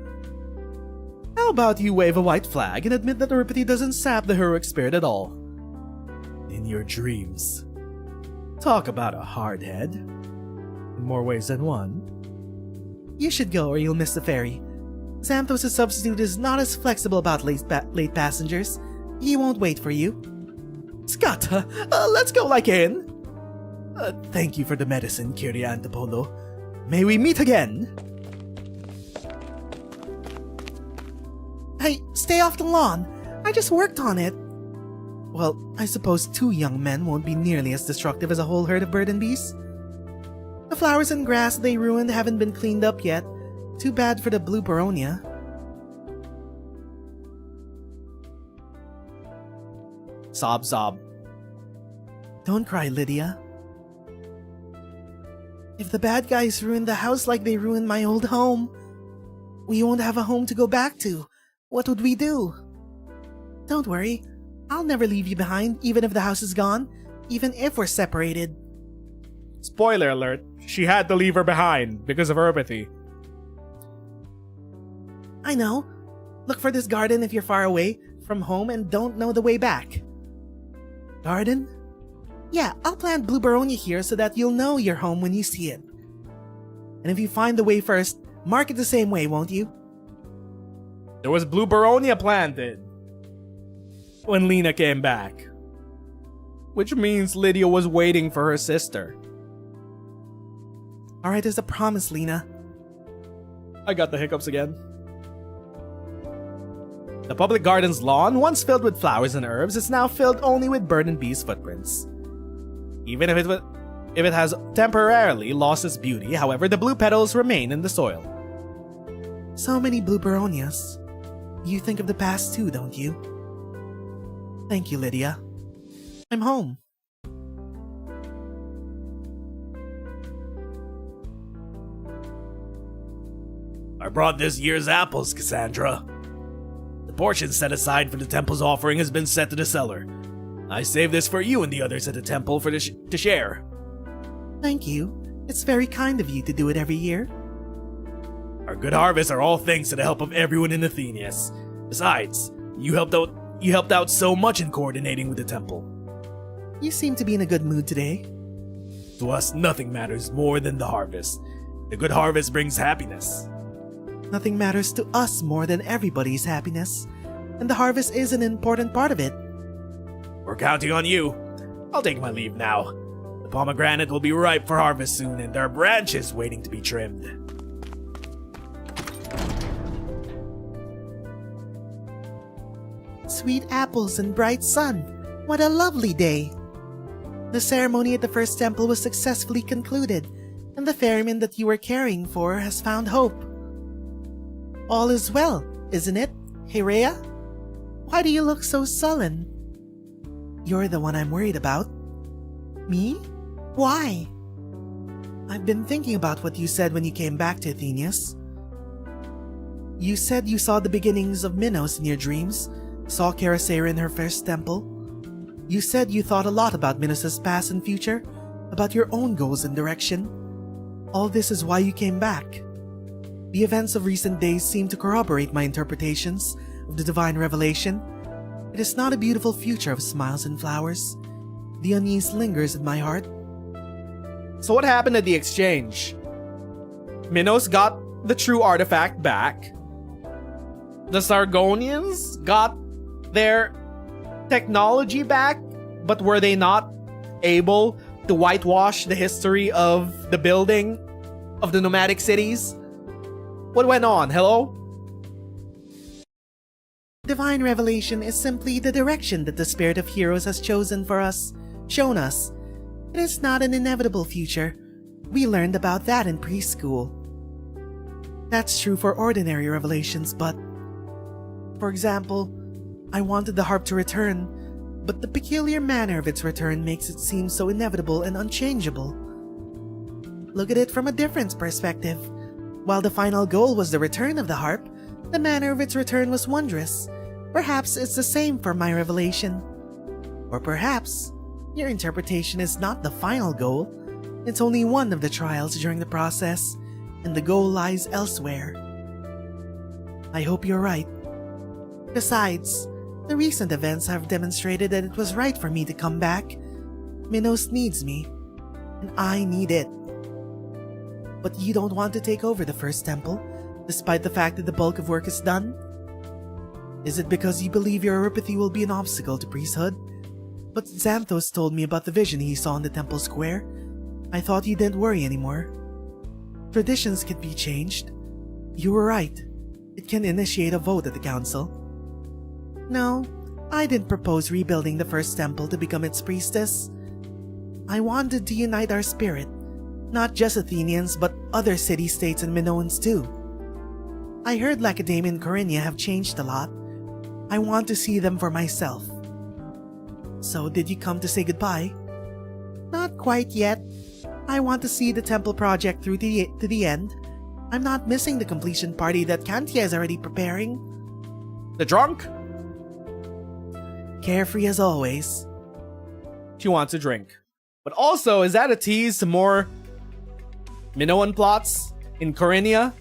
How about you wave a white flag and admit that Euripity doesn't sap the heroic spirit at all? In your dreams. Talk about a hard head. In more ways than one. You should go or you'll miss the ferry. Xanthos' substitute is not as flexible about late passengers. He won't wait for you. Skata, let's go, Lycaon. Thank you for the medicine, Kyria Antipolo. May we meet again. Hey, stay off the lawn. I just worked on it. Well, I suppose 2 young men won't be nearly as destructive as a whole herd of burden bees. The flowers and grass they ruined haven't been cleaned up yet. Too bad for the blue Baronia. Sob, sob. Don't cry, Lydia. If the bad guys ruined the house like they ruined my old home, we won't have a home to go back to. What would we do? Don't worry. I'll never leave you behind, even if the house is gone, even if we're separated. Spoiler alert, she had to leave her behind because of Euripity. I know. Look for this garden if you're far away from home and don't know the way back. Garden? Yeah, I'll plant Blue Baronia here so that you'll know you're home when you see it. And if you find the way first, mark it the same way, won't you? There was Blue Baronia planted. when Lena came back. Which means Lydia was waiting for her sister. Alright, as a promise, Lena. I got the hiccups again. The public garden's lawn, once filled with flowers and herbs, is now filled only with bird and bees' footprints. Even if it has temporarily lost its beauty, however, the blue petals remain in the soil. So many blue beronias. You think of the past too, don't you? Thank you, Lydia. I'm home. I brought this year's apples, Cassandra. The portion set aside for the temple's offering has been set to the cellar. I saved this for you and the others at the temple to share. Thank you. It's very kind of you to do it every year. Our good harvests are all thanks to the help of everyone in Athenius. Besides, you helped out so much in coordinating with the temple. You seem to be in a good mood today. To us, nothing matters more than the harvest. The good harvest brings happiness. Nothing matters to us more than everybody's happiness, and the harvest is an important part of it. We're counting on you. I'll take my leave now. The pomegranate will be ripe for harvest soon, and there are branches waiting to be trimmed. Sweet apples and bright sun. What a lovely day. The ceremony at the first temple was successfully concluded, and the ferryman that you were caring for has found hope. All is well, isn't it, Heraea? Why do you look so sullen? You're the one I'm worried about. Me? Why? I've been thinking about what you said when you came back to Athenius. You said you saw the beginnings of Minos in your dreams, saw Carisera in her first temple. You said you thought a lot about Minos' past and future, about your own goals and direction. All this is why you came back. The events of recent days seem to corroborate my interpretations of the divine revelation. It is not a beautiful future of smiles and flowers. The unease lingers in my heart. So what happened at the exchange? Minos got the true artifact back. The Sargonians got their technology back, but were they not able to whitewash the history of the building of the nomadic cities? What went on? Hello? Divine revelation is simply the direction that the spirit of heroes has chosen for us, shown us. It is not an inevitable future. We learned about that in preschool. That's true for ordinary revelations, but... For example, I wanted the harp to return, but the peculiar manner of its return makes it seem so inevitable and unchangeable. Look at it from a different perspective. While the final goal was the return of the harp, the manner of its return was wondrous. Perhaps it's the same for my revelation. Or perhaps your interpretation is not the final goal. It's only one of the trials during the process, and the goal lies elsewhere. I hope you're right. Besides, the recent events have demonstrated that it was right for me to come back. Minos needs me, and I need it. But you don't want to take over the first temple, despite the fact that the bulk of work is done? Is it because you believe your Eurypathy will be an obstacle to priesthood? But Xanthos told me about the vision he saw in the temple square. I thought you didn't worry anymore. Traditions can be changed. You were right. It can initiate a vote at the council. No, I didn't propose rebuilding the first temple to become its priestess. I wanted to unite our spirit. Not just Athenians, but other city-states and Minoans too. I heard Lacedaemon and Corinthia have changed a lot. I want to see them for myself. So did you come to say goodbye? Not quite yet. I want to see the temple project through to the end. I'm not missing the completion party that Cantia is already preparing. The drunk? Carefree as always. She wants a drink. But also, is that a tease to more Minoan plots in Corinthia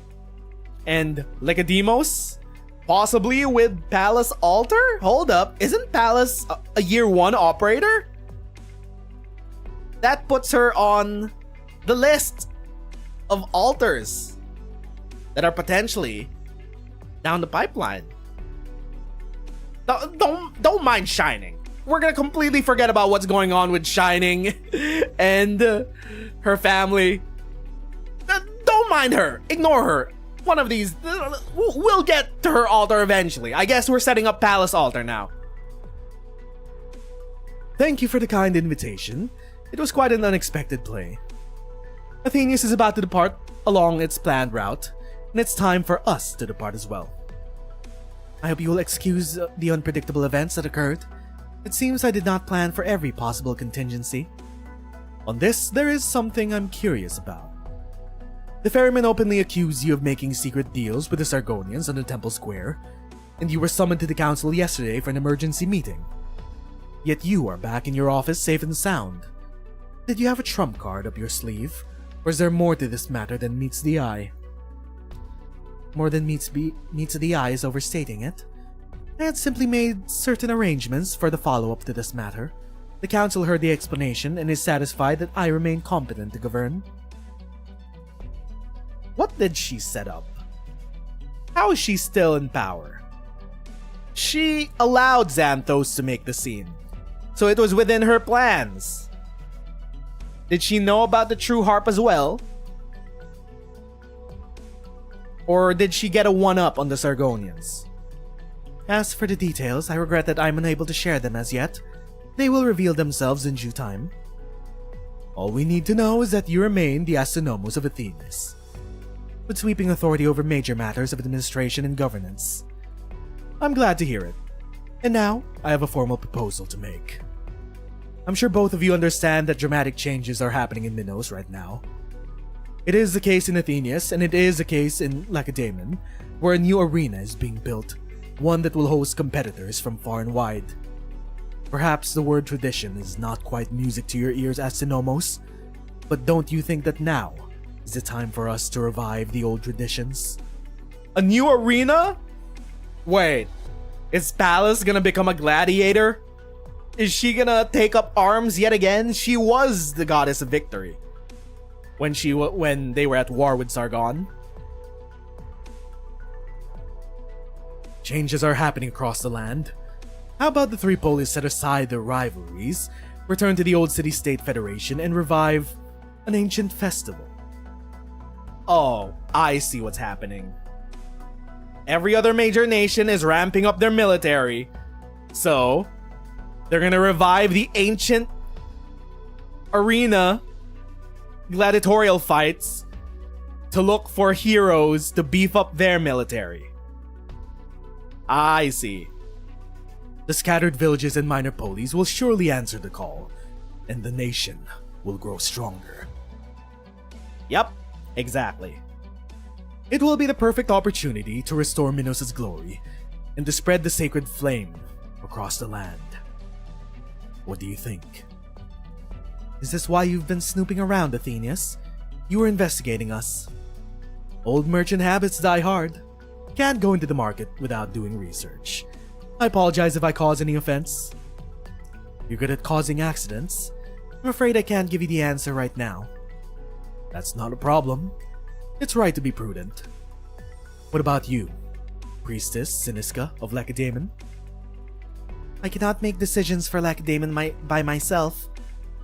and Lacedaemos? Possibly with Pallas Altar? Hold up, isn't Pallas a year 1 operator? That puts her on the list of altars that are potentially down the pipeline. Don't mind Shining. We're gonna completely forget about what's going on with Shining and her family. Don't mind her. Ignore her. One of these, we'll get to her altar eventually. I guess we're setting up Palace Altar now. Thank you for the kind invitation. It was quite an unexpected play. Athenius is about to depart along its planned route, and it's time for us to depart as well. I hope you will excuse the unpredictable events that occurred. It seems I did not plan for every possible contingency. On this, there is something I'm curious about. The ferrymen openly accuse you of making secret deals with the Sargonians on the Temple Square, and you were summoned to the council yesterday for an emergency meeting. Yet you are back in your office safe and sound. Did you have a trump card up your sleeve, or is there more to this matter than meets the eye? More than meets the eye is overstating it. I had simply made certain arrangements for the follow-up to this matter. The council heard the explanation and is satisfied that I remain competent to govern. What did she set up? How is she still in power? She allowed Xanthos to make the scene, so it was within her plans. Did she know about the true harp as well? Or did she get a one-up on the Sargonians? As for the details, I regret that I'm unable to share them as yet. They will reveal themselves in due time. All we need to know is that you remain the Astronomos of Athens, with sweeping authority over major matters of administration and governance. I'm glad to hear it. And now, I have a formal proposal to make. I'm sure both of you understand that dramatic changes are happening in Minos right now. It is the case in Athenius, and it is the case in Lacedaemon, where a new arena is being built, one that will host competitors from far and wide. Perhaps the word tradition is not quite music to your ears, Astronomos, but don't you think that now is the time for us to revive the old traditions? A new arena? Wait, is Pallas gonna become a gladiator? Is she gonna take up arms yet again? She was the goddess of victory when they were at war with Sargon. Changes are happening across the land. How about the three polis set aside their rivalries, return to the old city-state federation, and revive an ancient festival? Oh, I see what's happening. Every other major nation is ramping up their military, so they're gonna revive the ancient arena gladiatorial fights to look for heroes to beef up their military. I see. The scattered villages and minor polis will surely answer the call, and the nation will grow stronger. Yep, exactly. It will be the perfect opportunity to restore Minos' glory and to spread the sacred flame across the land. What do you think? Is this why you've been snooping around, Athenius? You were investigating us. Old merchant habits die hard. Can't go into the market without doing research. I apologize if I cause any offense. You're good at causing accidents. I'm afraid I can't give you the answer right now. That's not a problem. It's right to be prudent. What about you, Priestess Siniska of Lacedaemon? I cannot make decisions for Lacedaemon by myself.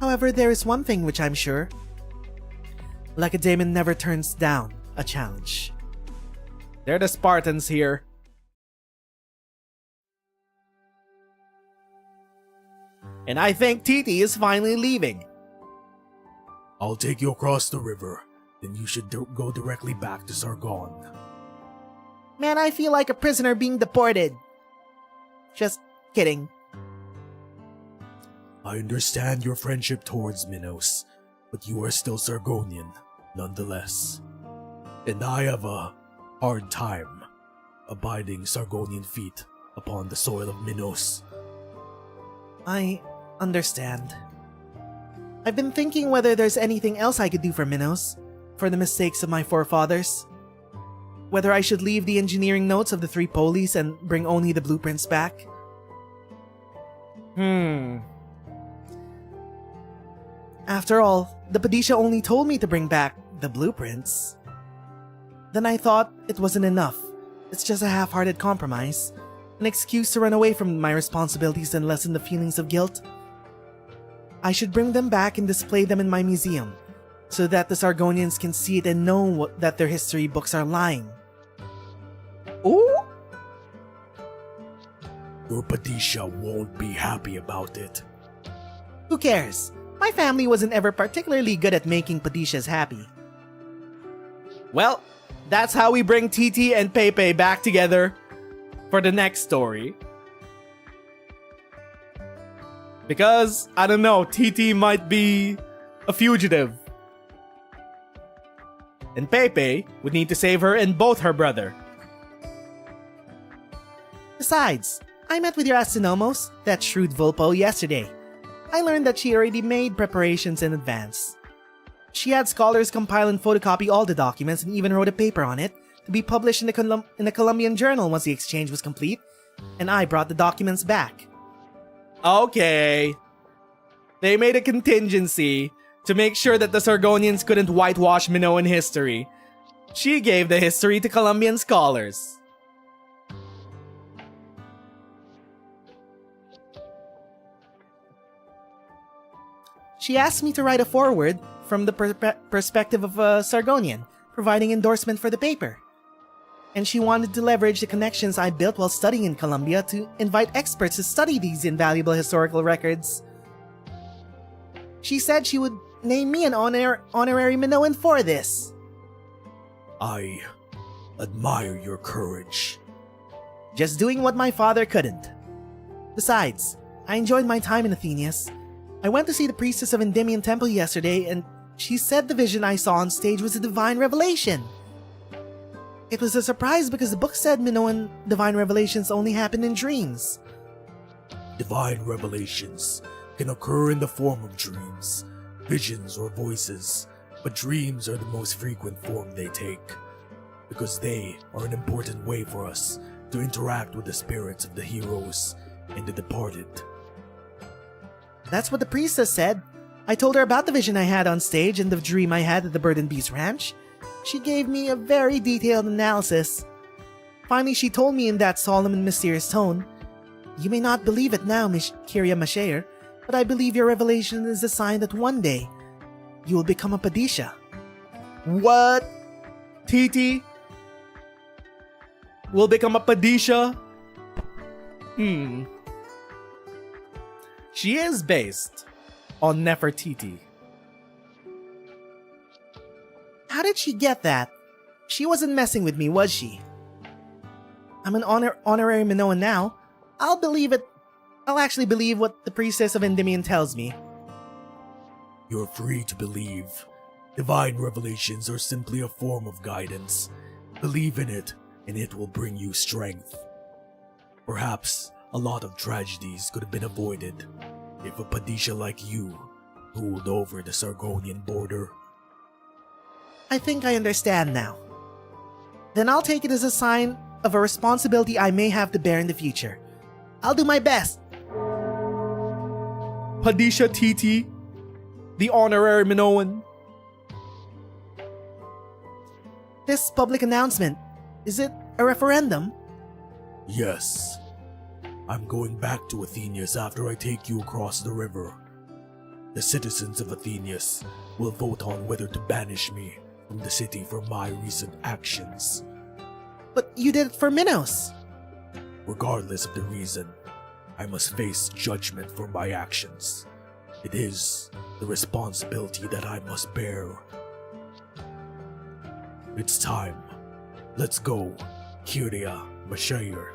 However, there is one thing which I'm sure. Lacedaemon never turns down a challenge. They're the Spartans here. And I think Titi is finally leaving. I'll take you across the river. Then you should go directly back to Sargon. Man, I feel like a prisoner being deported. Just kidding. I understand your friendship towards Minos, but you are still Sargonian, nonetheless. And I have a hard time abiding Sargonian feet upon the soil of Minos. I understand. I've been thinking whether there's anything else I could do for Minos, for the mistakes of my forefathers. Whether I should leave the engineering notes of the three polis and bring only the blueprints back. After all, the Padisha only told me to bring back the blueprints. Then I thought it wasn't enough. It's just a half-hearted compromise. An excuse to run away from my responsibilities and lessen the feelings of guilt? I should bring them back and display them in my museum, so that the Sargonians can see it and know that their history books are lying. Ooh! Your Padisha won't be happy about it. Who cares? My family wasn't ever particularly good at making Padishas happy. Well, that's how we bring Titi and Pepe back together for the next story. Because, I don't know, Titi might be a fugitive. And Pepe would need to save her and both her brother. Besides, I met with your Asinomos, that shrewd Volpo, yesterday. I learned that she already made preparations in advance. She had scholars compile and photocopy all the documents and even wrote a paper on it to be published in the Colombian Journal once the exchange was complete, and I brought the documents back. Okay. They made a contingency to make sure that the Sargonians couldn't whitewash Minoan history. She gave the history to Colombian scholars. She asked me to write a foreword from the perspective of a Sargonian, providing endorsement for the paper. And she wanted to leverage the connections I built while studying in Colombia to invite experts to study these invaluable historical records. She said she would name me an honorary Minoan for this. I admire your courage. Just doing what my father couldn't. Besides, I enjoyed my time in Athenias. I went to see the priestess of Endymion Temple yesterday, and she said the vision I saw on stage was a divine revelation. It was a surprise because the book said Minoan divine revelations only happen in dreams. Divine revelations can occur in the form of dreams, visions, or voices, but dreams are the most frequent form they take, because they are an important way for us to interact with the spirits of the heroes and the departed. That's what the priestess said. I told her about the vision I had on stage and the dream I had at the Bird and Beast Ranch. She gave me a very detailed analysis. Finally, she told me in that solemn and mysterious tone, "You may not believe it now, Miss Kyria Mashayer, but I believe your revelation is a sign that one day you will become a Padisha." What? Titi will become a Padisha? She is based on Nefertiti. How did she get that? She wasn't messing with me, was she? I'm an honorary Minoan now. I'll believe it. I'll actually believe what the priestess of Endymion tells me. You're free to believe. Divine revelations are simply a form of guidance. Believe in it, and it will bring you strength. Perhaps a lot of tragedies could have been avoided if a Padisha like you ruled over the Sargonian border. I think I understand now. Then I'll take it as a sign of a responsibility I may have to bear in the future. I'll do my best. Padisha Titi, the honorary Minoan. This public announcement, is it a referendum? Yes. I'm going back to Athenias after I take you across the river. The citizens of Athenias will vote on whether to banish me from the city for my recent actions. But you did it for Minos. Regardless of the reason, I must face judgment for my actions. It is the responsibility that I must bear. It's time. Let's go, Kyria Mashayer.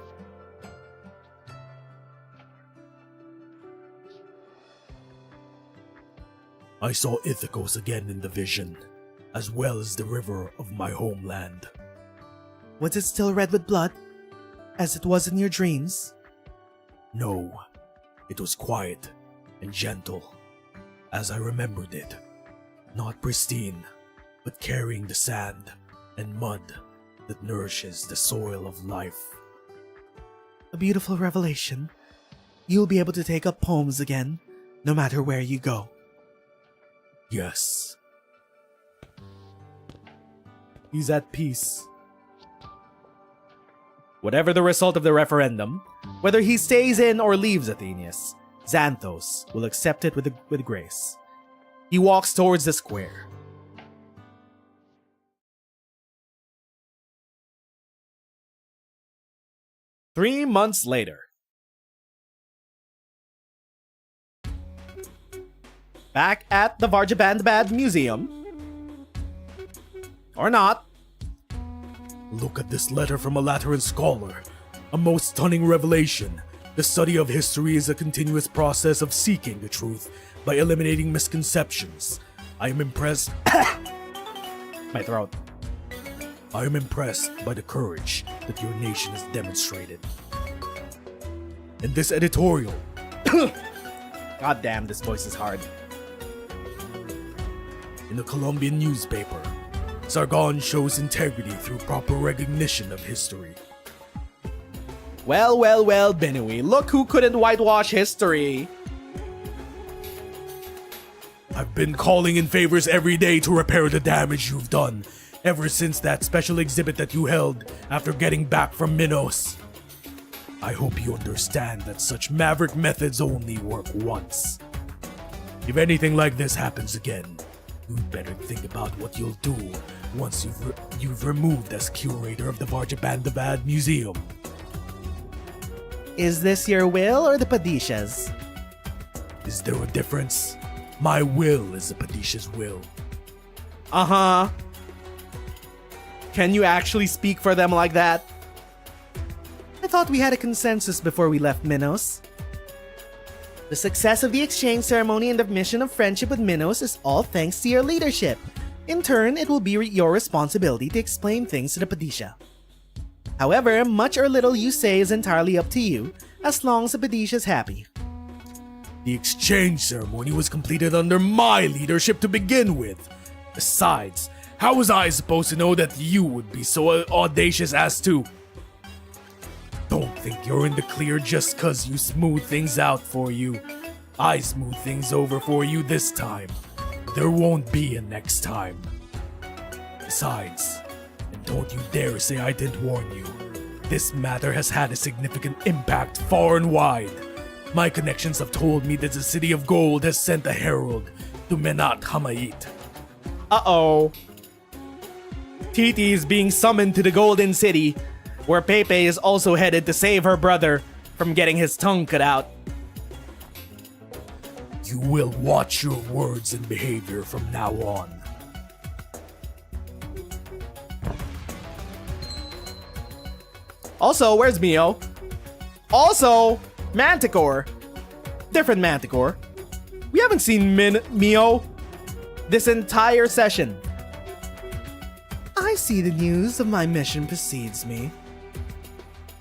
I saw Ithacos again in the vision, as well as the river of my homeland. Was it still red with blood, as it was in your dreams? No, it was quiet and gentle, as I remembered it. Not pristine, but carrying the sand and mud that nourishes the soil of life. A beautiful revelation. You'll be able to take up poems again, no matter where you go. Yes. He's at peace. Whatever the result of the referendum, Whether he stays in or leaves Athenius, Xanthos will accept it with grace. He walks towards the square. Three months later. Back at the Varjabandabad Museum. Or not. Look at this letter from a Lateran scholar. A most stunning revelation. The study of history is a continuous process of seeking the truth by eliminating misconceptions. I am impressed. My throat. I am impressed by the courage that your nation has demonstrated. In this editorial, God damn, this voice is hard. in the Colombian newspaper, Sargon shows integrity through proper recognition of history. Well, Benui, look who couldn't whitewash history. I've been calling in favors every day to repair the damage you've done, ever since that special exhibit that you held after getting back from Minos. I hope you understand that such maverick methods only work once. If anything like this happens again, you'd better think about what you'll do once you've removed as curator of the Varjabandabad Museum. Is this your will or the Padisha's? Is there a difference? My will is the Padisha's will. Uh-huh. Can you actually speak for them like that? I thought we had a consensus before we left Minos. The success of the exchange ceremony and the mission of friendship with Minos is all thanks to your leadership. In turn, it will be your responsibility to explain things to the Padisha. However, much or little you say is entirely up to you, as long as the Padisha is happy. The exchange ceremony was completed under my leadership to begin with. Besides, how was I supposed to know that you would be so audacious as to... Don't think you're in the clear just cause you smooth things out for you. I smooth things over for you this time. There won't be a next time. Besides, and don't you dare say I didn't warn you. This matter has had a significant impact far and wide. My connections have told me that the City of Gold has sent a herald to Menat-Hamayit. Uh-oh. Titi is being summoned to the Golden City, where Pepe is also headed to save her brother from getting his tongue cut out. You will watch your words and behavior from now on. Also, where's Mio? Also, Manticore. Different Manticore. We haven't seen Mio this entire session. I see the news of my mission precedes me.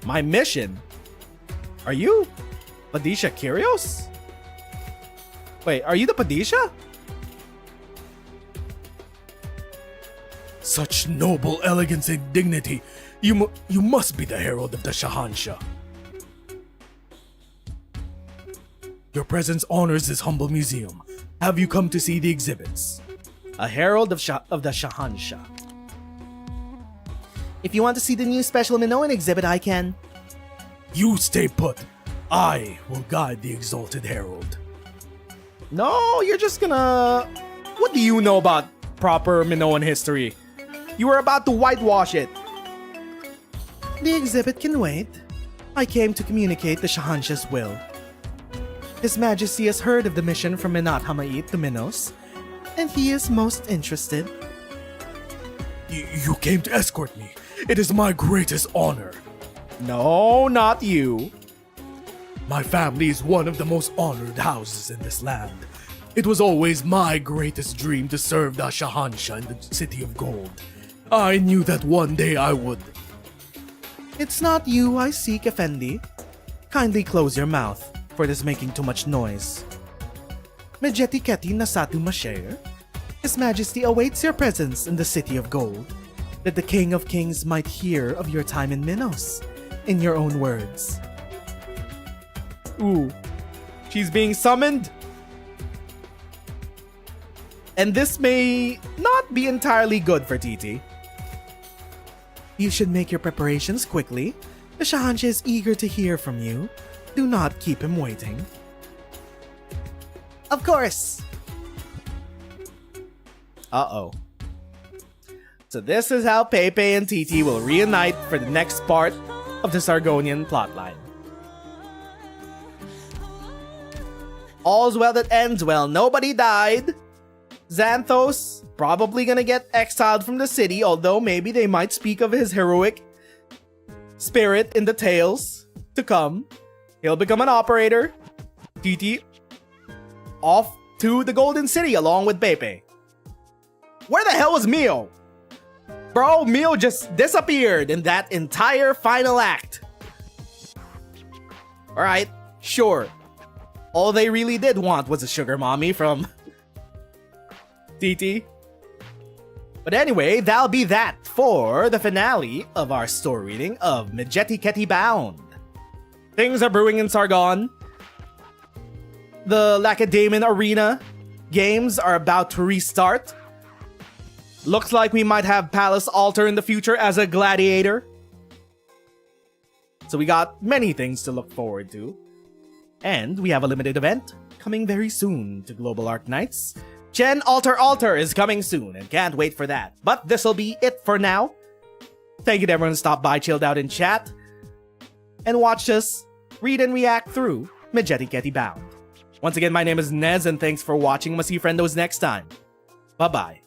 My mission? Are you Padisha Kyrios? Wait, are you the Padisha? Such noble elegance and dignity. You must be the herald of the Shahansha. Your presence honors this humble museum. Have you come to see the exhibits? A herald of the Shahansha. If you want to see the new special Minoan exhibit, I can. You stay put. I will guide the exalted herald. No, you're just gonna... What do you know about proper Minoan history? You were about to whitewash it. The exhibit can wait. I came to communicate the Shahansha's will. His Majesty has heard of the mission from Menat-Hamayit to Minos, and he is most interested. You came to escort me. It is my greatest honor. No, not you. My family is one of the most honored houses in this land. It was always my greatest dream to serve the Shahansha in the City of Gold. I knew that one day I would. It's not you I seek, Effendi. Kindly close your mouth, for it is making too much noise. Medjehtiqedti nasatu masher. His Majesty awaits your presence in the City of Gold, that the King of Kings might hear of your time in Minos, in your own words. Ooh, she's being summoned? And this may not be entirely good for Titi. You should make your preparations quickly, The Shahanshi is eager to hear from you. Do not keep him waiting. Of course! Uh-oh. So this is how Pepe and Titi will reunite for the next part of the Sargonian plotline. All's well that ends well. Nobody died. Xanthos probably gonna get exiled from the city, although maybe they might speak of his heroic spirit in the tales to come. He'll become an operator. Titi off to the Golden City along with Pepe. Where the hell was Mio? Bro, Mio just disappeared in that entire final act. Alright, sure. All they really did want was a sugar mommy from Titi. But anyway, that'll be that for the finale of our story reading of Medjehtiqedti Bound. Things are brewing in Sargon. The Lacedaemon Arena games are about to restart. Looks like we might have Palace Altar in the future as a gladiator. So we got many things to look forward to. And we have a limited event coming very soon to Global Arknights. Gen Altar is coming soon and can't wait for that. But this'll be it for now. Thank you to everyone who stopped by, chilled out in chat, and watched us read and react through Medjehtiqedti Bound. Once again, my name is Nez and thanks for watching. I'll see you friendos next time. Bye-bye.